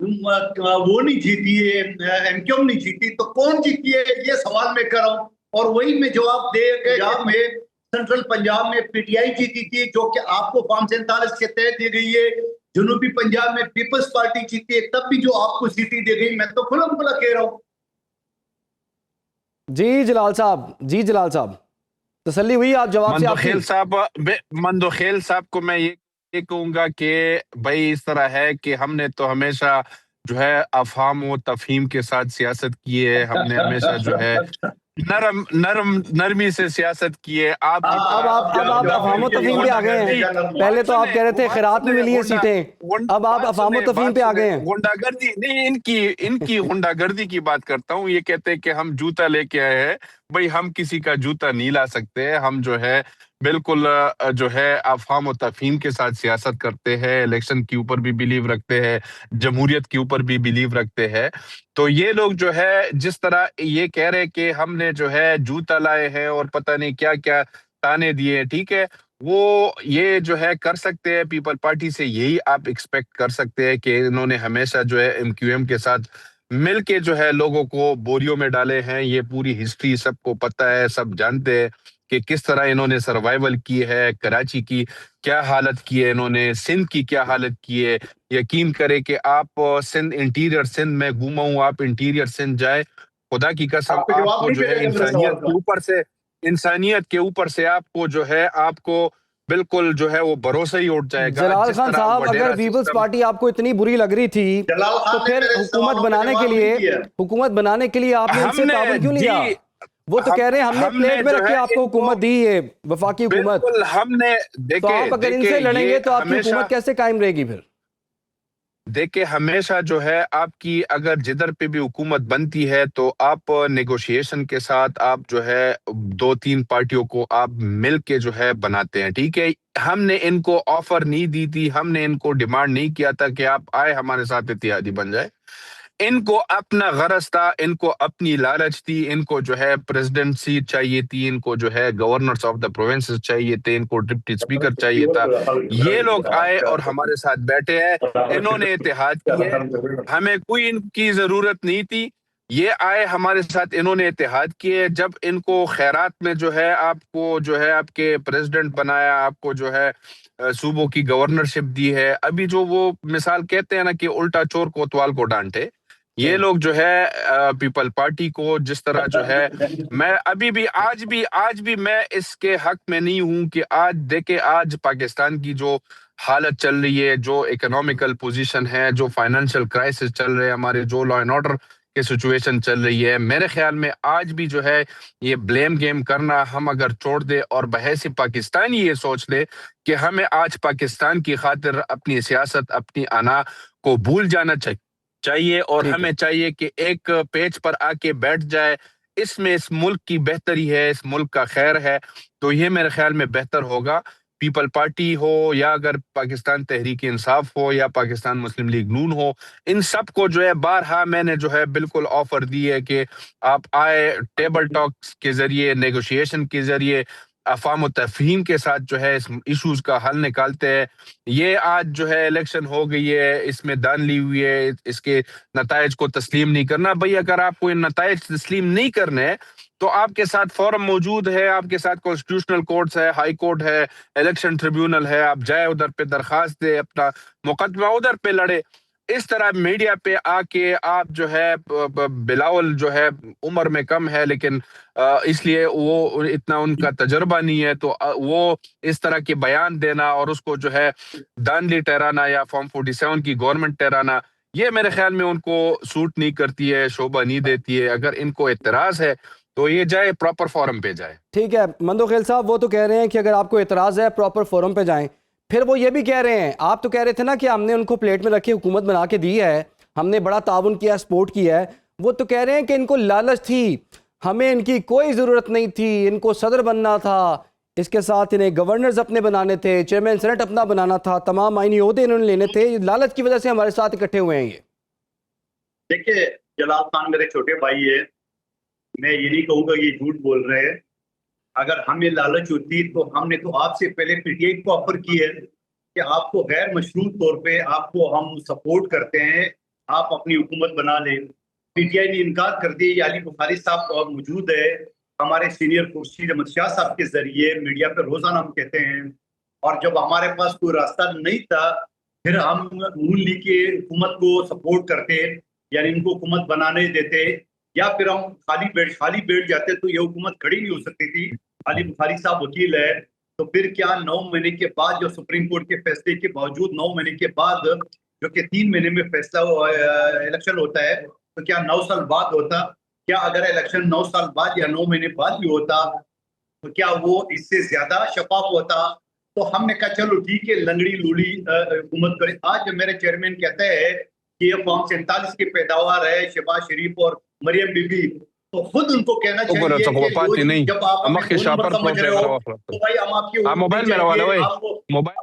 Speaker 2: वो नहीं जीती है, एमक्यूएम नहीं जीती, तो कौन जीती है, ये सवाल मैं कर रहा हूँ। और वही मैं जवाब दे के, पंजाब में, सेंट्रल पंजाब में पीटीआई जीती थी, जो कि आपको फॉर्म 47 के तहत दी गई है। जनूबी पंजाब में पीपल्स पार्टी जीती है, तब भी जो आपको सीटी दी गई। मैं तो खुला खुला कह रहा हूँ।
Speaker 1: जी जलाल साहब, तसल्ली हुई आप जवाब से आपकी?
Speaker 3: मंदोखेल साहब को मैं ये कहूंगा कि भाई इस तरह है कि हमने तो हमेशा जो है अफहाम व तफहीम के साथ सियासत की है, हमने हमेशा जो है नरमी से सियासत की है।
Speaker 1: अब आप अफहाम तफहीम पे आ गए हैं। पहले तो आप कह रहे थे खैरात में मिली है सीटें, अब आप अफहाम तफहीम पे आ गए हैं।
Speaker 3: गुंडागर्दी नहीं, इनकी गुंडागर्दी की बात करता हूँ। ये कहते हैं कि हम जूता लेके आए हैं। भाई हम किसी का जूता नहीं ला सकते। हम जो है बिल्कुल जो है अफहाम और तफहीम के साथ सियासत करते हैं, इलेक्शन के ऊपर भी बिलीव रखते हैं, जमहूरियत के ऊपर भी बिलीव रखते हैं। तो ये लोग जो है जिस तरह ये कह रहे कि हमने जो है जूता लाए हैं और पता नहीं क्या क्या ताने दिए, ठीक है, वो ये जो है कर सकते हैं। पीपल पार्टी से यही आप एक्सपेक्ट कर सकते हैं कि इन्होंने हमेशा जो है एमक्यूएम के साथ मिलके जो है लोगों को बोरियों में डाले हैं। ये पूरी हिस्ट्री सबको पता है, सब जानते हैं कि किस तरह इन्होंने सर्वाइवल की है, कराची की क्या हालत की है, इन्होंने सिंध की क्या हालत की है। यकीन करें कि आप सिंध, इंटीरियर सिंध में घूमा हूं, आप इंटीरियर सिंध जाए, खुदा की कसम आपको जो है इंसानियत के ऊपर से आपको जो है आपको बिल्कुल जो है वो भरोसा ही उठ जाएगा।
Speaker 1: जलाल खान साहब, अगर पीपल्स पार्टी आपको इतनी बुरी लग रही थी तो फिर हुकूमत बनाने के लिए आपने इनसे ताबन क्यों लिया? वो तो कह रहे हैं हमने प्लेट में रख के आपको हुकूमत दी है, वफाकी हुकूमत।
Speaker 3: हमने
Speaker 1: तो आप अगर इनसे लड़ेंगे तो आपकी हुकूमत कैसे कायम रहेगी फिर?
Speaker 3: देखिए हमेशा जो है आपकी अगर जिधर पे भी हुकूमत बनती है तो आप नेगोशिएशन के साथ आप जो है 2-3 पार्टियों को आप मिल के जो है बनाते हैं, ठीक है। हमने इनको ऑफर नहीं दी थी, हमने इनको डिमांड नहीं किया था कि आप आए हमारे साथ इत्तेहादी बन जाए। इनको अपना गरज था, इनको अपनी लालच थी, इनको जो है प्रेसिडेंसी चाहिए थी, इनको जो है गवर्नर्स ऑफ द प्रोविंसेस चाहिए थे, इनको डिप्टी स्पीकर चाहिए था। ये लोग आए और हमारे साथ बैठे हैं, इन्होंने इत्तेहाद किया, हमें कोई इनकी जरूरत नहीं थी। ये आए हमारे साथ, इन्होंने इत्तेहाद किए। जब इनको खैरात में जो है आपको जो है आपके प्रेसिडेंट बनाया, आपको जो है सूबों की गवर्नरशिप दी है, अभी जो वो मिसाल कहते हैं ना कि उल्टा चोर कोतवाल को डांटे, ये लोग जो है पीपल पार्टी को जिस तरह जो है, मैं अभी भी आज भी मैं इसके हक में नहीं हूं कि आज देखे आज पाकिस्तान की जो हालत चल रही है, जो इकोनॉमिकल पोजीशन है, जो फाइनेंशियल क्राइसिस चल रहे हैं हमारे, जो लॉ एंड ऑर्डर की सिचुएशन चल रही है, मेरे ख्याल में आज भी जो है ये ब्लेम गेम करना हम अगर छोड़ दे और बहैसी पाकिस्तानी ये सोच ले कि हमें आज पाकिस्तान की खातिर अपनी सियासत, अपनी आना को भूल जाना चाहिए और हमें चाहिए कि एक पेज पर आके बैठ जाए, इसमें इस मुल्क की बेहतरी है, इस मुल्क का खैर है, तो ये मेरे ख्याल में बेहतर होगा। पीपल पार्टी हो या अगर पाकिस्तान तहरीक इंसाफ हो या पाकिस्तान मुस्लिम लीग नून हो, इन सब को जो है बारहा मैंने जो है बिल्कुल ऑफर दी है कि आप आए, टेबल टॉक्स के जरिए, नेगोशिएशन के जरिए, अफवाम और तफहीम के साथ जो है इस इशूज का हल निकालते हैं। ये आज जो है इलेक्शन हो गई है, इसमें दान ली हुई है, इसके नतायज को तस्लीम नहीं करना। भाई अगर आपको इन नतायज तस्लीम नहीं करने हैं तो आपके साथ फोरम मौजूद है, आपके साथ कॉन्स्टिट्यूशनल कोर्ट्स है, हाई कोर्ट है, इलेक्शन ट्रिब्यूनल है, आप जाए उधर पे दरखास्त दे, अपना मुकदमा उधर पे लड़े। इस तरह मीडिया पे आके आप जो है बिलावल जो है उम्र में कम है लेकिन इसलिए वो इतना उनका तजर्बा नहीं है, तो वो इस तरह के बयान देना और उसको जो है दानली ठहराना या फॉर्म 47 की गवर्नमेंट ठहराना, ये मेरे ख्याल में उनको सूट नहीं करती है, शोभा नहीं देती है। अगर इनको एतराज है तो ये जाए प्रॉपर फोरम पे जाए।
Speaker 1: ठीक है मंदोखेल साहब, वो तो कह रहे हैं कि अगर आपको एतराज है प्रॉपर फोरम पे जाएं। फिर वो ये भी कह रहे हैं, आप तो कह रहे थे ना कि हमने उनको प्लेट में रखी हुकूमत बना के दी है, हमने बड़ा ताउन किया, सपोर्ट किया है। वो तो कह रहे हैं कि इनको लालच थी, हमें इनकी कोई ज़रूरत नहीं थी, इनको सदर बनना था, इसके साथ इन्हें गवर्नर्स अपने बनाने थे, चेयरमैन सेनेट अपना बनाना था, तमाम आईनी ओहदे इन्होंने लेने थे। लालच की वजह से हमारे साथ इकट्ठे हुए हैं ये।
Speaker 2: देखिए, जलाल खान मेरे छोटे भाई है, मैं ये नहीं कहूँगा ये झूठ बोल रहे हैं। अगर हमें लालच होती तो हमने तो आपसे पहले पीटीआई को ऑफर की है कि आपको गैर मशरूत तौर पे आपको हम सपोर्ट करते हैं, आप अपनी हुकूमत बना लें। पीटीआई ने इनकार कर दिया। अली बुखारी साहब तो मौजूद है, हमारे सीनियर खुर्शीद अहमद शाह साहब के जरिए मीडिया पर रोजाना हम कहते हैं। और जब हमारे पास कोई रास्ता नहीं था, फिर हम नून लीग की हुकूमत को सपोर्ट करते, यानी इनको हुकूमत बनाने देते, या फिर हम खाली बैठ जाते तो ये हुकूमत खड़ी नहीं हो सकती थी। अली बुखारी साहब वकील है, तो फिर क्या 9 महीने के बाद जो सुप्रीम कोर्ट के फैसले के बावजूद 9 महीने के बाद जो कि 3 महीने में फैसला इलेक्शन होता है, तो क्या 9 साल बाद होता? क्या अगर इलेक्शन 9 साल बाद या 9 महीने बाद भी होता तो क्या वो इससे ज्यादा शफाफ होता? तो हमने कहा चलो ठीक है, लंगड़ी लूली हुकूमत करे। आज मेरे चेयरमैन कहते हैं कि ये फॉर्म 47 की पैदावार है, शहबाज शरीफ और मरियम बीबी, तो खुद उनको कहना चाहिए कि जब आप समझ रहे हो तो भाई हम आपकी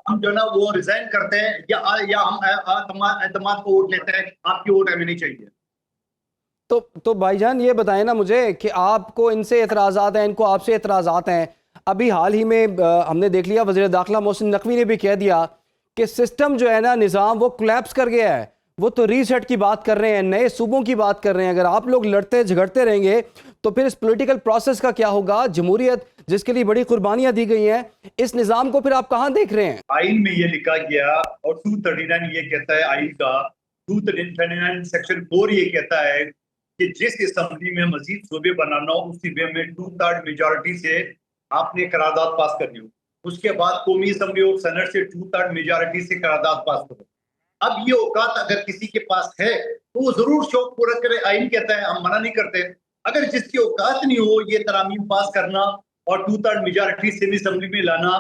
Speaker 2: हम जो ना वो रिजाइन करते हैं या हम एतमाद को वोट लेते हैं, आपकी वोट हमें नहीं चाहिए।
Speaker 1: तो भाईजान ये बताएं ना मुझे कि आपको इनसे एतराज़ात हैं, इनको आपसे एतराज़ात हैं। अभी हाल ही में हमने देख लिया, वज़ीर दाखिला मोहसिन नकवी ने भी कह दिया कि सिस्टम जो है ना, निज़ाम वो कोलैप्स कर गया है। वो तो रीसेट की बात कर रहे हैं, नए सूबों की बात कर रहे हैं। अगर आप लोग लड़ते झगड़ते रहेंगे तो फिर इस पॉलिटिकल प्रोसेस का क्या होगा? जमहूरियत जिसके लिए बड़ी कुर्बानियां दी गई हैं, इस निज़ाम को फिर आप कहाँ देख रहे हैं?
Speaker 2: आइन में ये लिखा गया और 239 ये कहता है, आइन का 239 सेक्शन 4 ये कहता है कि जिस असम्बली में मजीद सूबे बनाना हो, उस सूबे में 2/3 मेजॉरिटी से आपने करारदाद पास करनी हो। उसके बाद कौमी असम्बली और सेनेट से 2/3 मेजॉरिटी से करारदाद पास करो। अब ये औकात अगर किसी के पास है तो वो जरूर शौक पूरा करे। आइन कहता है, हम मना नहीं करते। अगर जिसकी औकात नहीं हो ये तरामीम पास करना और 2/3 मेजॉरिटी सेमी असम्बली में लाना,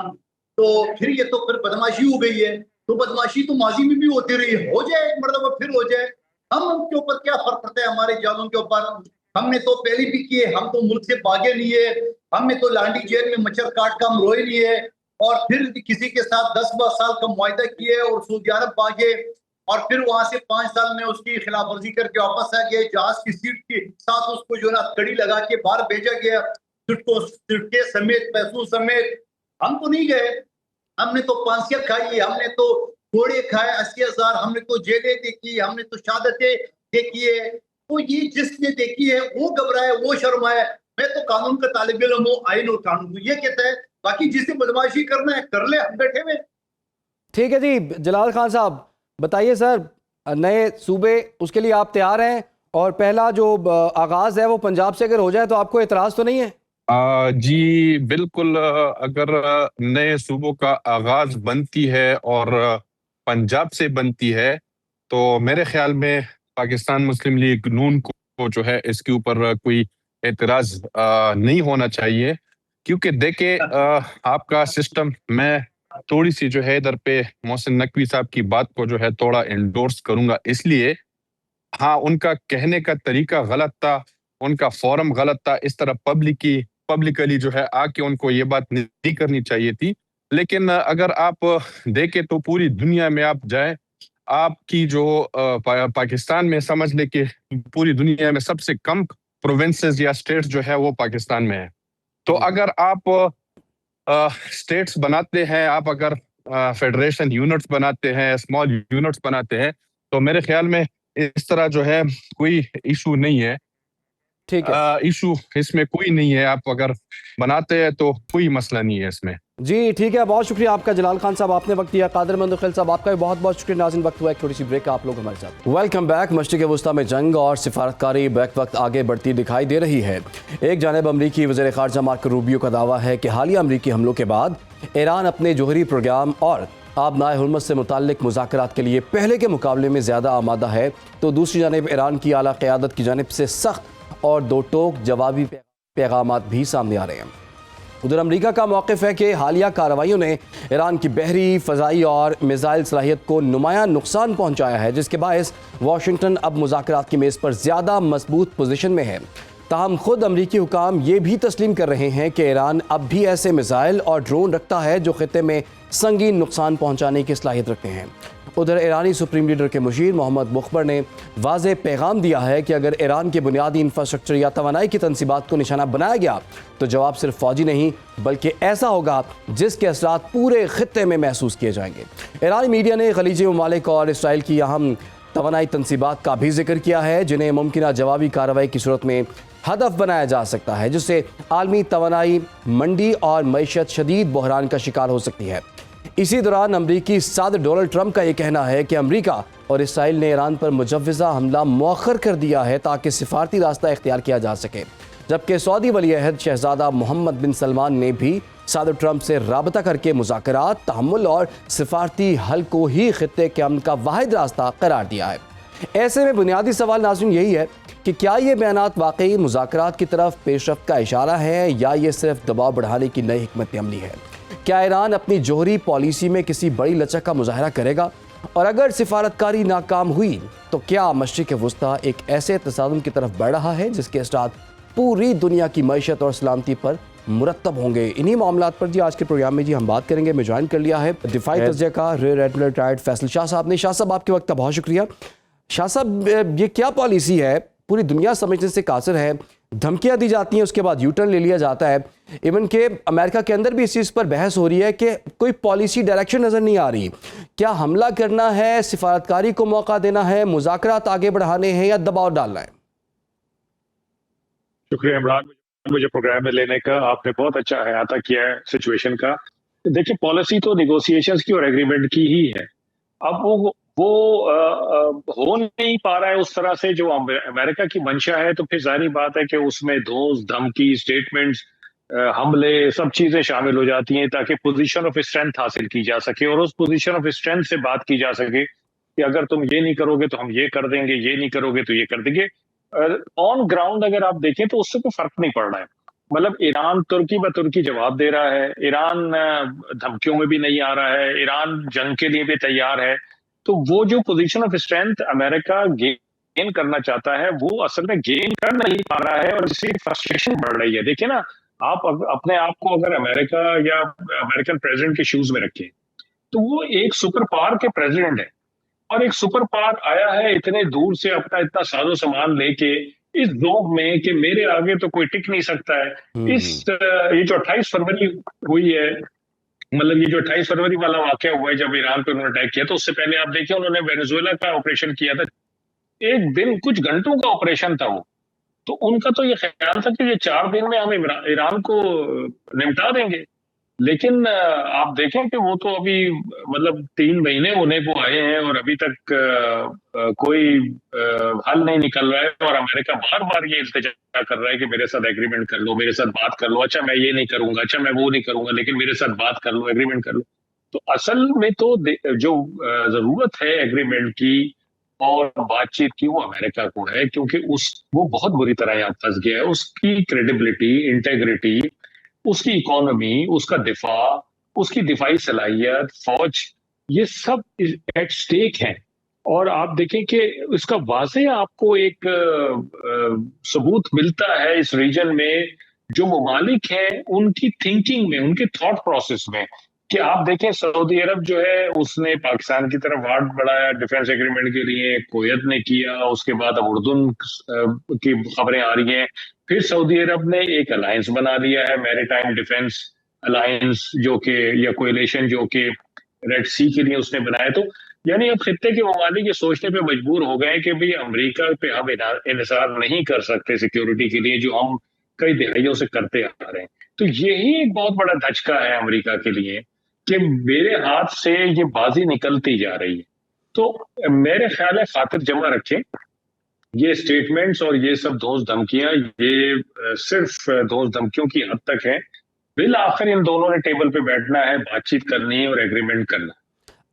Speaker 2: तो फिर ये तो फिर बदमाशी हो गई है। तो बदमाशी तो माजी में भी होती रही, हो जाए एक मरतबा फिर हो जाए। हम उनके ऊपर क्या फर्क पड़ता है? हमारे जालों के ऊपर हमने तो पहले भी किए, हम तो मुल्क से भागे नहीं है, हमने तो लांडी जेल में मच्छर काट का हम रोए नहीं है, और फिर किसी के साथ 10-12 साल का मुआहदा किए और सऊदी अरब भागे, और फिर वहां से 5 साल में उसकी खिलाफ वर्जी करके वापस आ गए। जहाज की सीट के साथ उसको जो ना कड़ी लगा के बाहर भेजा गया, सिटके समेत, पैसों समेत। हम तो नहीं गए, हमने तो फांसियां खाई, हमने तो घोड़े खाए 80,000, हमने तो जेलें देखी, हमने तो शहादतें देखी है। तो ये जिसने देखी है वो घबराए, वो शर्माए। मैं तो कानून का तालिब इल्म हूँ, आइन और कानून तो ये कहता है, बाकी जिसे बदमाशी करना है कर ले, हम बैठे हुए।
Speaker 1: ठीक है जी, जलाल खान साहब बताइए सर, नए सूबे उसके लिए आप तैयार हैं? और पहला जो आगाज है वो पंजाब से अगर हो जाए तो आपको एतराज तो नहीं है?
Speaker 3: जी बिल्कुल, अगर नए सूबों का आगाज बनती है और पंजाब से बनती है तो मेरे ख्याल में पाकिस्तान मुस्लिम लीग नून को जो है इसके ऊपर कोई एतराज नहीं होना चाहिए। क्योंकि देखे आपका सिस्टम, मैं थोड़ी सी जो है इधर पे मोहसिन नकवी साहब की बात को जो है थोड़ा एंडोर्स करूंगा। इसलिए हाँ, उनका कहने का तरीका गलत था, उनका फोरम गलत था। इस तरह पब्लिकली जो है आके उनको ये बात नहीं करनी चाहिए थी। लेकिन अगर आप देखें तो पूरी दुनिया में आप जाएं, आपकी जो पाकिस्तान में समझ ले कि पूरी दुनिया में सबसे कम प्रोविंसेस या स्टेट्स जो है वो पाकिस्तान में है। तो अगर आप स्टेट्स बनाते हैं, आप अगर फेडरेशन यूनिट्स बनाते हैं, स्मॉल यूनिट्स बनाते हैं, तो मेरे ख्याल में इस तरह जो है कोई इशू नहीं है।
Speaker 1: ठीक है,
Speaker 3: इशू इसमें कोई नहीं है। आप अगर बनाते हैं तो कोई मसला नहीं है इसमें।
Speaker 1: जी ठीक है, बहुत शुक्रिया आपका जलाल खान साहब, आपने वक्त दिया। कादर मंदुखेल साहब आपका भी बहुत बहुत शुक्रिया। नाज़रीन, वक्त हुआ एक थोड़ी सी ब्रेक का, आप लोग हमारे साथ। Welcome back. मशरिक़ वस्ता में जंग और सिफारतकारी बैक वक्त आगे बढ़ती दिखाई दे रही है। एक जानिब अमरीकी वज़ीर ख़ारजा मार्को रूबियो का दावा है कि हालिया अमरीकी हमलों के बाद ईरान अपने जोहरी प्रोग्राम और आबनाए हुर्मत से मुताल्लिक मुज़ाकरात के लिए पहले के मुकाबले में ज़्यादा आमादा है, तो दूसरी जानिब ईरान की आला क़यादत की जानिब से सख्त और दो टोक जवाबी पैगामात भी सामने आ रहे हैं। उधर अमरीका का मौक़िफ़ है कि हालिया कार्रवाइयों ने ईरान की बहरी, फ़ज़ाई और मिसाइल सलाहियत को नुमायां नुकसान पहुँचाया है, जिसके बायस वाशिंगटन अब मुज़ाकरात की मेज़ पर ज़्यादा मजबूत पोजीशन में है। ताहम खुद अमरीकी हुकाम ये भी तस्लीम कर रहे हैं कि ईरान अब भी ऐसे मिसाइल और ड्रोन रखता है जो खित्ते में संगीन नुकसान पहुंचाने की सलाहियत रखते हैं। उधर ईरानी सुप्रीम लीडर के मुशीर मोहम्मद मुखबर ने वाज़ेह पैगाम दिया है कि अगर ईरान के बुनियादी इंफ्रास्ट्रक्चर या तवानाई की तनसीबात को निशाना बनाया गया तो जवाब सिर्फ फौजी नहीं बल्कि ऐसा होगा जिसके असरात पूरे खित्ते में महसूस किए जाएंगे। ईरानी मीडिया ने खलीजी ममालिक और इसराइल की अहम तवानाई तनसीबात का भी जिक्र किया है जिन्हें मुमकिन जवाबी कार्रवाई की सूरत में हदफ बनाया जा सकता है, जिससे आलमी तवानाई मंडी और मईशत शदीद बहरान का शिकार हो सकती है। इसी दौरान अमरीकी सदर डोनाल्ड ट्रंप का यह कहना है कि अमरीका और इसराइल ने ईरान पर मुजव्वज़ा हमला मौखर कर दिया है ताकि सिफारती रास्ता इख्तियार किया जा सके, जबकि सऊदी वली-ए-अहद शहजादा मोहम्मद बिन सलमान ने भी सदर ट्रंप से राबता करके मुज़ाकरात, तहम्मुल और सिफारती हल को ही खित्ते के अमन का वाहिद रास्ता करार दिया है। ऐसे में बुनियादी सवाल नाज़रीन यही है कि क्या ये बयानात वाकई मुज़ाकरात की तरफ पेशरफ्त का इशारा है या ये सिर्फ दबाव बढ़ाने की नई हिकमत अमली है? क्या ईरान अपनी जोहरी पॉलिसी में किसी बड़ी लचक का मुजाहरा करेगा? और अगर सिफारतकारी नाकाम हुई तो क्या मशरिक़ वुस्ता एक ऐसे तसादुम की तरफ बढ़ रहा है जिसके असरात पूरी दुनिया की मईशत और सलामती पर मुरतब होंगे? इन्हीं मामलात पर जी आज के प्रोग्राम में जी हम बात करेंगे। मैं ज्वाइन कर लिया है दिफाई तज्ज़िया का rear admiral retired Faisal Shah साहब ने। शाह साहब आपके वक्त का बहुत शुक्रिया। शाह साहब, ये क्या पॉलिसी है? पूरी दुनिया समझने से कासिर है, धमकियां दी जाती हैं, उसके बाद यू टर्न ले लिया जाता है। इवन के अमेरिका के अंदर भी इस चीज़ पर बहस हो रही है कि कोई पॉलिसी डायरेक्शन नज़र नहीं आ रही। क्या हमला करना है, सिफारतकारी को मौका देना है, मुज़ाकरात आगे बढ़ाने हैं या दबाव डालना है?
Speaker 5: शुक्रिया इमरान, मुझे प्रोग्राम में लेने का। आपने बहुत अच्छा अहाता किया है सिचुएशन का। देखिए, पॉलिसी तो निगोशिएशंस की और एग्रीमेंट की ही है। अब वो हो नहीं पा रहा है उस तरह से जो अमेरिका की मंशा है, तो फिर जाहिर बात है कि उसमें धोस, धमकी, स्टेटमेंट्स, हमले, सब चीजें शामिल हो जाती हैं ताकि पोजीशन ऑफ स्ट्रेंथ हासिल की जा सके और उस पोजीशन ऑफ स्ट्रेंथ से बात की जा सके कि अगर तुम ये नहीं करोगे तो हम ये कर देंगे, ये नहीं करोगे तो ये कर देंगे। ऑन ग्राउंड अगर आप देखें तो उससे कोई फर्क नहीं पड़ रहा है। मतलब ईरान तुर्की ब तुर्की जवाब दे रहा है, ईरान धमकियों में भी नहीं आ रहा है, ईरान जंग के लिए भी तैयार है। तो वो जो position of strength America gain करना चाहता है वो असल में गेन कर नहीं पा रहा है और इससे फ्रस्ट्रेशन बढ़ रही है। देखिए ना, आप अपने आप को अगर अमेरिका या अमेरिकन प्रेसिडेंट के शूज में रखें तो वो एक सुपर पावर के प्रेसिडेंट है और एक सुपर पावर आया है इतने दूर से अपना इतना साजो सामान लेके इस जोग में कि मेरे आगे तो कोई टिक नहीं सकता है। ये जो 28 फरवरी हुई है, मतलब ये जो 28 फरवरी वाला वाकया हुआ है जब ईरान पे उन्होंने अटैक किया, तो उससे पहले आप देखिए उन्होंने वेनेजुएला का ऑपरेशन किया था। एक दिन कुछ घंटों का ऑपरेशन था वो, तो उनका तो ये ख्याल था कि ये 4 दिन में हम ईरान को निपटा देंगे। लेकिन आप देखें कि वो तो अभी मतलब 3 महीने होने को आए हैं और अभी तक कोई हल नहीं निकल रहा है और अमेरिका बार बार ये इल्तिजा कर रहा है कि मेरे साथ एग्रीमेंट कर लो, मेरे साथ बात कर लो। अच्छा मैं ये नहीं करूंगा, अच्छा मैं वो नहीं करूंगा, लेकिन मेरे साथ बात कर लो, एग्रीमेंट कर लो। तो असल में तो जो जरूरत है एग्रीमेंट की और बातचीत की वो अमेरिका को है, क्योंकि वो बहुत बुरी तरह यहाँ फंस गया है। उसकी क्रेडिबिलिटी, इंटेग्रिटी, उसकी इकोनॉमी, उसका दिफा, उसकी दिफाई सलाहियत, फौज, ये सब एट स्टेक है। और आप देखें कि इसका वाज़ेह आपको एक सबूत मिलता है इस रीजन में जो ममालिक हैं उनकी थिंकिंग में, उनके थॉट प्रोसेस में, कि आप देखें सऊदी अरब जो है उसने पाकिस्तान की तरफ हाथ बढ़ाया डिफेंस एग्रीमेंट के लिए, कुवैत ने किया, उसके बाद अब उर्दून की खबरें आ रही हैं। फिर सऊदी अरब ने एक अलायंस बना लिया है, मैरीटाइम डिफेंस अलायंस, जो कि या कोएलिशन जो कि रेड सी के लिए उसने बनाया। तो यानी अब खित्ते के ममालिक ये सोचने पे मजबूर हो गए कि भाई अमेरिका पे हम इन्हिसार नहीं कर सकते सिक्योरिटी के लिए, जो हम कई दिहाइयों से करते आ रहे हैं। तो यही एक बहुत बड़ा धचका है अमेरिका के लिए कि मेरे हाथ से ये बाजी निकलती जा रही है। तो मेरे ख्याल है खातिर जमा रखें, ये स्टेटमेंट्स और ये सब धोस धमकियां ये सिर्फ धोस धमकियों की हद तक है। बिल आखिर इन दोनों ने टेबल पे बैठना है, बातचीत करनी है और एग्रीमेंट करना।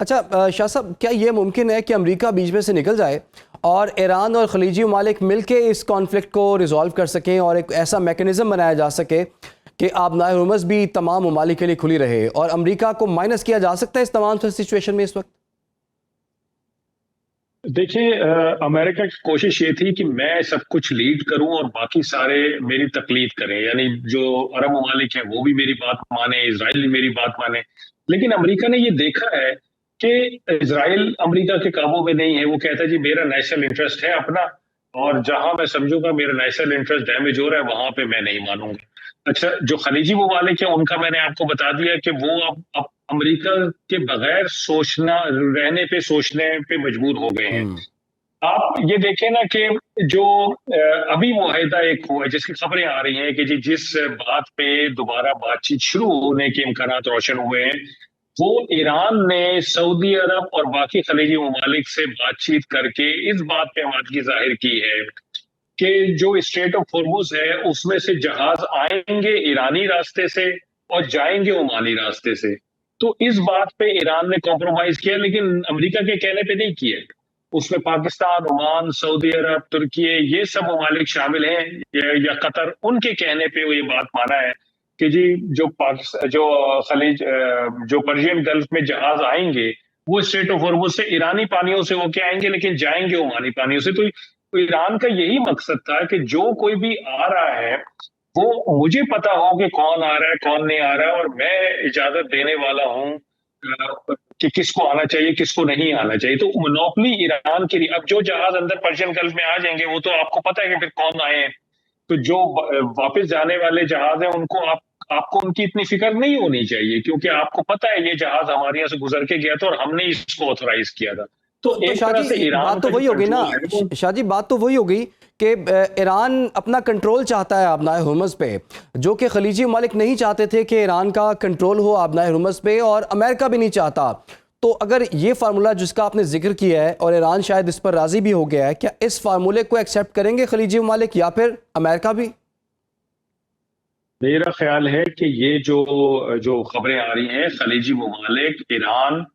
Speaker 1: अच्छा शाह साहब, क्या ये मुमकिन है कि अमेरिका बीच में से निकल जाए और ईरान और खलीजी ममालिक मिलके इस कॉन्फ्लिक्ट को रिजॉल्व कर सकें और एक ऐसा मैकेनिज्म बनाया जा सके कि आबनाए हुर्मुज़ भी तमाम ममालिक के लिए खुली रहे और अमेरिका को माइनस किया जा सकता है इस तमाम सिचुएशन में इस वक्त?
Speaker 5: देखिए, अमेरिका की कोशिश ये थी कि मैं सब कुछ लीड करूं और बाकी सारे मेरी तकलीद करें, यानी जो अरब ममालिक हैं वो भी मेरी बात माने, इजराइल भी मेरी बात माने। लेकिन अमेरिका ने ये देखा है कि इजराइल अमेरिका के काबू में नहीं है। वो कहता है जी मेरा नेशनल इंटरेस्ट है अपना, और जहां मैं समझूंगा मेरा नेशनल इंटरेस्ट डैमेज हो रहा है वहां पे मैं नहीं मानूंगा। अच्छा, जो खलीजी ममालिक है उनका मैंने आपको बता दिया कि वो अब अमेरिका के बगैर सोचने पे मजबूर हो गए हैं। आप ये देखें ना कि जो अभी मुआहिदा एक हुआ है जिसकी खबरें आ रही हैं कि जी जिस बात पे दोबारा बातचीत शुरू होने के इम्कानात रोशन हुए हैं, वो ईरान ने सऊदी अरब और बाकी खलीजी ममालिक से बातचीत करके इस बात पे आमादगी जाहिर की है कि जो स्ट्रेट ऑफ हॉर्मुज है उसमें से जहाज आएंगे ईरानी रास्ते से और जाएंगे ओमानी रास्ते से। तो इस बात पे ईरान ने कॉम्प्रोमाइज किया, लेकिन अमेरिका के कहने पे नहीं किया। उसमें पाकिस्तान, ओमान, सऊदी अरब, तुर्की, ये सब ममालिक शामिल हैं, या कतर, उनके कहने पे वो ये बात माना है कि जी जो खलीज जो पर्शियन गल्फ में जहाज आएंगे वो स्ट्रेट ऑफ हॉर्मुज से ईरानी पानियों से होके आएंगे, लेकिन जाएंगे ओमानी पानियों से। तो ईरान का यही मकसद था कि जो कोई भी आ रहा है वो मुझे पता हो कि कौन आ रहा है कौन नहीं आ रहा है, और मैं इजाजत देने वाला हूं कि किसको आना चाहिए किसको नहीं आना चाहिए। तो मोनोपली ईरान के लिए। अब जो जहाज अंदर पर्शियन गल्फ में आ जाएंगे वो तो आपको पता है कि फिर कौन आए हैं। तो जो वापस जाने वाले जहाज हैं उनको आपको उनकी इतनी फिक्र नहीं होनी चाहिए, क्योंकि आपको पता है ये जहाज हमारे यहाँ से गुजर के गया था और हमने इसको ऑथोराइज किया था। तो एक तरह से ईरान
Speaker 1: बात तो वही होगी ना शाहजी, बात तो वही होगी कि ईरान अपना कंट्रोल चाहता है आबनाए हुर्मुज़ पे, जो कि खलीजी ममालिक नहीं चाहते थे कि ईरान का कंट्रोल हो आबनाए हुर्मुज़ पे, और अमेरिका भी नहीं चाहता। तो अगर ये फार्मूला जिसका आपने जिक्र किया है और ईरान शायद इस पर राजी भी हो गया है, क्या इस फार्मूले को एक्सेप्ट करेंगे खलीजी ममालिक या फिर अमेरिका भी?
Speaker 5: मेरा ख्याल है कि ये जो खबरें आ रही हैं, खलीजी ममालिक, ईरान,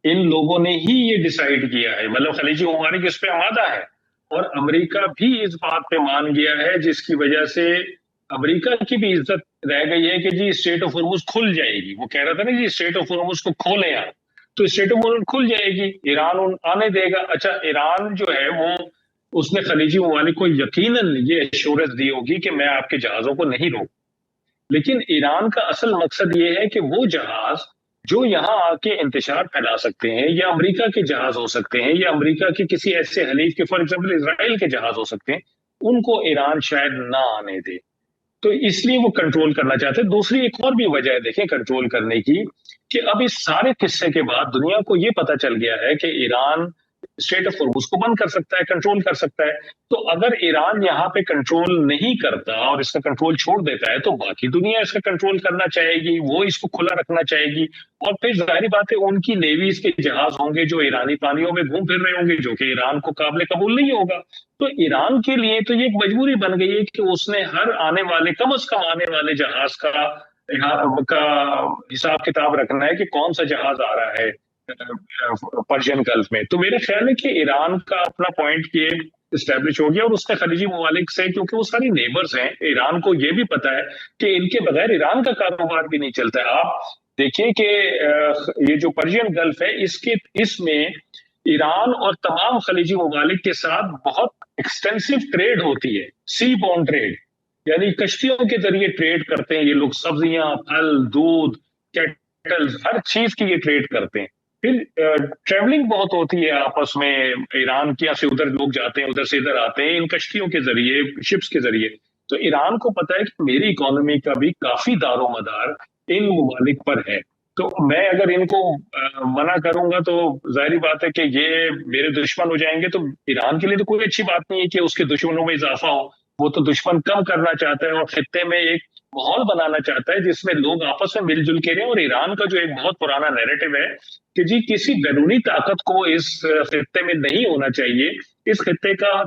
Speaker 5: इन लोगों ने ही ये डिसाइड किया है। मतलब खलीजी ममालिक इस पे आमादा है और अमेरिका भी इस बात पे मान गया है, जिसकी वजह से अमेरिका की भी इज्जत रह गई है कि जी स्ट्रेट ऑफ हॉर्मुज खुल जाएगी। वो कह रहा था ना जी स्ट्रेट ऑफ हॉर्मुज को खोले आप, तो स्ट्रेट ऑफ हॉर्मुज खुल जाएगी, ईरान आने देगा। अच्छा, ईरान जो है वो उसने खलीजी ममालिक को यकीनन ये एश्योरेंस दी होगी कि मैं आपके जहाजों को नहीं रोक। लेकिन ईरान का असल मकसद ये है कि वो जहाज जो यहाँ आके इंतशार फैला सकते हैं, या अमेरिका के जहाज हो सकते हैं, या अमेरिका के किसी ऐसे हलीफ के, फॉर एग्जांपल इजराइल के जहाज हो सकते हैं, उनको ईरान शायद ना आने दे। तो इसलिए वो कंट्रोल करना चाहते हैं। दूसरी एक और भी वजह है देखें कंट्रोल करने की, कि अब इस सारे किस्से के बाद दुनिया को ये पता चल गया है कि ईरान स्ट्रेट ऑफ हॉर्मुज को बंद कर सकता है, कंट्रोल कर सकता है। तो अगर ईरान यहाँ पे कंट्रोल नहीं करता और इसका कंट्रोल छोड़ देता है, तो बाकी दुनिया इसका कंट्रोल करना चाहेगी, वो इसको खुला रखना चाहेगी, और फिर जाहिर बात है उनकी नेवीज के जहाज होंगे जो ईरानी पानियों में घूम फिर रहे होंगे, जो कि ईरान को काबिल कबूल नहीं होगा। तो ईरान के लिए तो ये एक मजबूरी बन गई है कि उसने हर आने वाले, कम से कम आने वाले जहाज का हिसाब किताब रखना है कि कौन सा जहाज आ रहा है पर्शियन गल्फ में। तो मेरा ख्याल है कि ईरान का अपना पॉइंट ये इस्टेब्लिश हो गया, और उसने खलीजी ममालिक से, क्योंकि वो सारी नेबर्स हैं, ईरान को ये भी पता है कि इनके बगैर ईरान का कारोबार भी नहीं चलता है। आप देखिए कि ये जो पर्शियन गल्फ है इसमें ईरान और तमाम खलीजी ममालिक के साथ बहुत एक्सटेंसिव ट्रेड होती है, सी बॉर्न ट्रेड, यानी कश्तियों के जरिए ट्रेड करते हैं ये लोग। सब्जियां, फल, दूध, कैटल, हर चीज की ये ट्रेड करते हैं। फिर ट्रेवलिंग बहुत होती है आपस में, ईरान के यहाँ से उधर लोग जाते हैं, उधर से इधर आते हैं इन कश्तियों के जरिए, शिप्स के जरिए। तो ईरान को पता है कि मेरी इकोनॉमी का भी काफी दारोमदार इन ममालिक पर है। तो मैं अगर इनको मना करूंगा तो जाहिर बात है कि ये मेरे दुश्मन हो जाएंगे। तो ईरान के लिए तो कोई अच्छी बात नहीं है कि उसके दुश्मनों में इजाफा हो। वो तो दुश्मन कम करना चाहता है और खित्ते में एक माहौल बनाना चाहता है जिसमें लोग आपस में मिलजुल के रहें। और ईरान का जो एक बहुत पुराना नैरेटिव है कि जी किसी बैरूनी ताकत को इस खित्ते में नहीं होना चाहिए, इस खित्ते का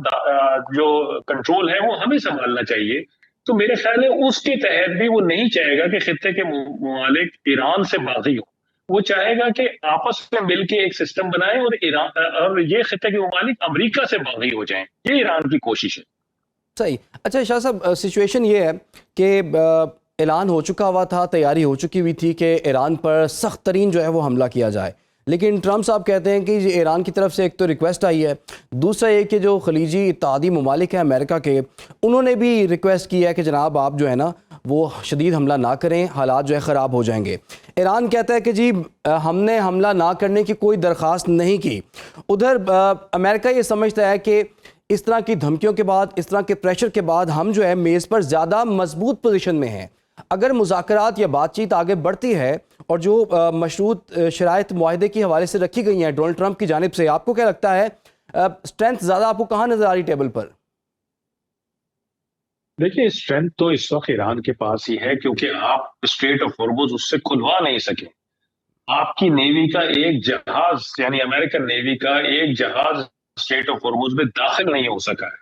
Speaker 5: जो कंट्रोल है वो हमें संभालना चाहिए। तो मेरे ख्याल है उसके तहत भी वो नहीं चाहेगा कि खित्ते के ममालिक ईरान से बागी हो। वो चाहेगा कि आपस में मिलके एक सिस्टम बनाए और ईरान और ये खित्ते के ममालिक अमेरिका से बागी हो जाएं। ये ईरान की कोशिश है।
Speaker 1: सही। अच्छा शाह साहब, सिचुएशन ये है कि ऐलान हो चुका हुआ था, तैयारी हो चुकी हुई थी कि ईरान पर सख्त तरीन जो है वो हमला किया जाए, लेकिन ट्रम्प साहब कहते हैं कि ईरान की तरफ से एक तो रिक्वेस्ट आई है, दूसरा ये कि जो खलीजी इत्तेहादी ममालिक हैं अमेरिका के, उन्होंने भी रिक्वेस्ट की है कि जनाब आप जो है ना वो शदीद हमला ना करें, हालात जो है ख़राब हो जाएंगे। ईरान कहता है कि जी हमने हमला ना करने की कोई दरख्वास्त नहीं की। उधर अमेरिका ये समझता है कि इस तरह की धमकियों के बाद, इस तरह के प्रेशर के बाद हम जो है मेज़ पर ज़्यादा मजबूत पोजीशन में हैं। अगर मुज़ाकरात या बातचीत आगे बढ़ती है और जो मशरूत शराइत मुआहदे की हवाले से रखी गई हैं डोनाल्ड ट्रंप की जानिब से, आपको क्या लगता है स्ट्रेंथ ज़्यादा आपको कहाँ नज़र आ रही टेबल पर?
Speaker 5: देखिए, स्ट्रेंथ तो इस वक्त ईरान के पास ही है, क्योंकि आप स्ट्रेट ऑफ हॉर्मुज़ उससे खुलवा नहीं सके। आपकी नेवी का एक जहाज, यानी अमेरिकन नेवी का एक जहाज स्ट्रेट ऑफ हॉर्मुज़ में दाखिल नहीं हो सका है।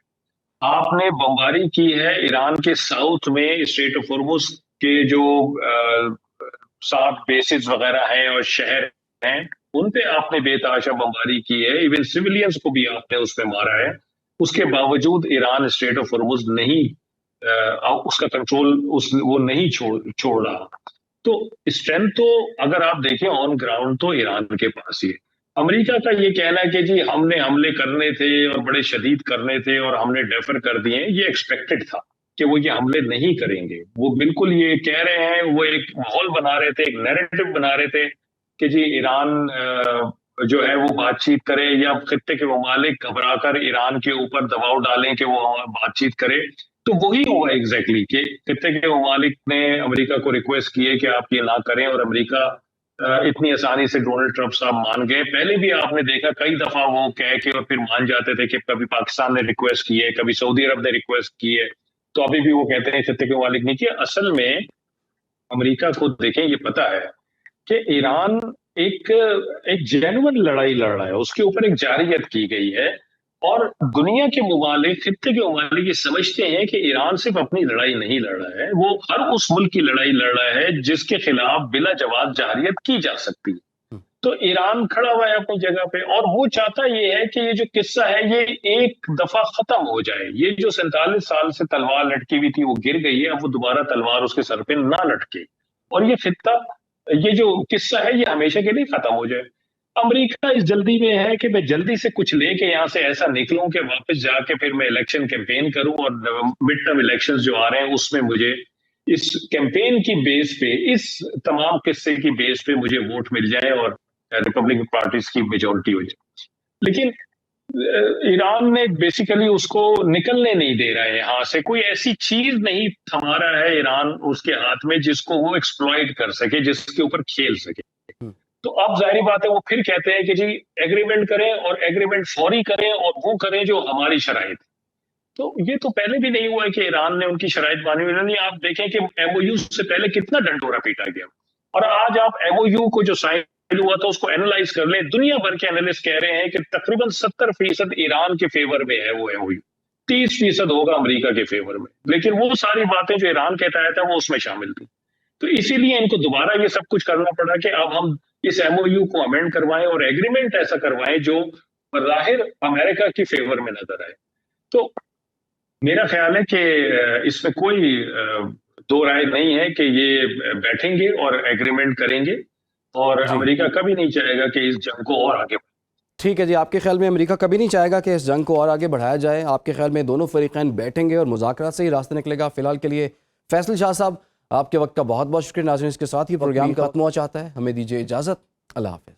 Speaker 5: आपने बमबारी की है ईरान के साउथ में, स्ट्रेट ऑफ हॉर्मुज़ के जो 7 बेसिस वगैरह हैं और शहर हैं, उन पे आपने बेतहाशा बमबारी की है। इवन सिविलियंस को भी आपने उसमें मारा है। उसके बावजूद ईरान स्ट्रेट ऑफ हॉर्मुज़ नहीं उसका कंट्रोल वो नहीं छोड़ रहा। तो स्ट्रेंथ तो अगर आप देखें ऑन ग्राउंड तो ईरान के पास ही है। अमेरिका का ये कहना है कि जी हमने हमले करने थे और बड़े शदीद करने थे और हमने डेफर कर दिए, ये एक्सपेक्टेड था कि वो ये हमले नहीं करेंगे। वो बिल्कुल ये कह रहे हैं, वो एक माहौल बना रहे थे, एक नैरेटिव बना रहे थे कि जी ईरान जो है वो बातचीत करे, या खित्ते के ममालिक घबराकर ईरान के ऊपर दबाव डालें कि वो बातचीत करे। तो वही हुआ एग्जैक्टली कि खित्ते के ममालिक ने अमेरिका को रिक्वेस्ट की है कि आप ये ना करें, और अमेरिका इतनी आसानी से डोनाल्ड ट्रंप साहब मान गए। पहले भी आपने देखा कई दफा वो कह के और फिर मान जाते थे कि कभी पाकिस्तान ने रिक्वेस्ट की है, कभी सऊदी अरब ने रिक्वेस्ट की है, तो अभी भी वो कहते हैं खित्ते के ममालिक ने किया। असल में अमेरिका को देखें, ये पता है कि ईरान एक जेन्युइन लड़ाई लड़ रहा है, उसके ऊपर एक जारियत की गई है, और दुनिया के ममालिक, खित्ते के ममालिक ये समझते हैं कि ईरान सिर्फ अपनी लड़ाई नहीं लड़ रहा है, वो हर उस मुल्क की लड़ाई लड़ रहा है जिसके खिलाफ बिला जवाब जारियत की जा सकती है। तो ईरान खड़ा हुआ है अपनी जगह पे, और वो चाहता ये है कि ये जो किस्सा है ये एक दफा खत्म हो जाए। ये जो 47 साल से तलवार लटकी हुई थी वो गिर गई है, अब वो दोबारा तलवार उसके सर पे ना लटके, और ये खित्ता, ये जो किस्सा है ये हमेशा के लिए खत्म हो जाए। अमेरिका इस जल्दी में है कि मैं जल्दी से कुछ लेके यहाँ से ऐसा निकलूं कि वापस जाके फिर मैं इलेक्शन कैंपेन करूं, और मिड टर्म इलेक्शंस जो आ रहे हैं उसमें मुझे इस कैंपेन की बेस पे, इस तमाम किस्से की बेस पे मुझे वोट मिल जाए और रिपब्लिकन पार्टीज की मेजोरिटी हो जाए। लेकिन ईरान ने बेसिकली उसको निकलने नहीं दे रहा है यहाँ से। कोई ऐसी चीज नहीं थमा रहा है ईरान उसके हाथ में जिसको वो एक्सप्लॉइट कर सके, जिसके ऊपर खेल सके। तो अब जाहिर बात है वो फिर कहते हैं कि जी एग्रीमेंट करें, और एग्रीमेंट फौरी करें, और वो करें जो हमारी शराइत। तो ये तो पहले भी नहीं हुआ है कि ईरान ने उनकी शराइत मानी हुई। आप देखें कि एमओयू से पहले कितना डंडोरा पीटा गया, और आज आप एमओयू को जो साइन हुआ था उसको एनालाइज कर लें, दुनिया भर के एनालिस्ट कह रहे हैं कि तकरीबन 70% ईरान के फेवर में है वो एमओयू, 30% होगा अमेरिका के फेवर में। लेकिन वो सारी बातें जो ईरान कहता था वो उसमें शामिल थी। तो इसीलिए इनको दोबारा ये सब कुछ करना पड़ा कि अब हम इस एमओयू को अमेंड करवाएं और एग्रीमेंट ऐसा करवाएं जो जाहिर अमेरिका की फेवर में नजर आए। तो मेरा ख्याल है कि इसमें कोई दो राय नहीं है कि ये बैठेंगे और एग्रीमेंट करेंगे, और अमेरिका कभी नहीं चाहेगा कि इस जंग को और आगे।
Speaker 1: ठीक है जी, आपके ख्याल में अमेरिका कभी नहीं चाहेगा कि इस जंग को और आगे बढ़ाया जाए। आपके ख्याल में दोनों फरीकैन बैठेंगे और मुज़ाकरात से ही रास्ता निकलेगा। फिलहाल के लिए फैसल शाह साहब, आपके वक्त का बहुत बहुत शुक्रिया। नाज़रीन, इसके साथ ही प्रोग्राम खत्म हुआ चाहता है, हमें दीजिए इजाज़त। अल्लाह हाफ़िज़।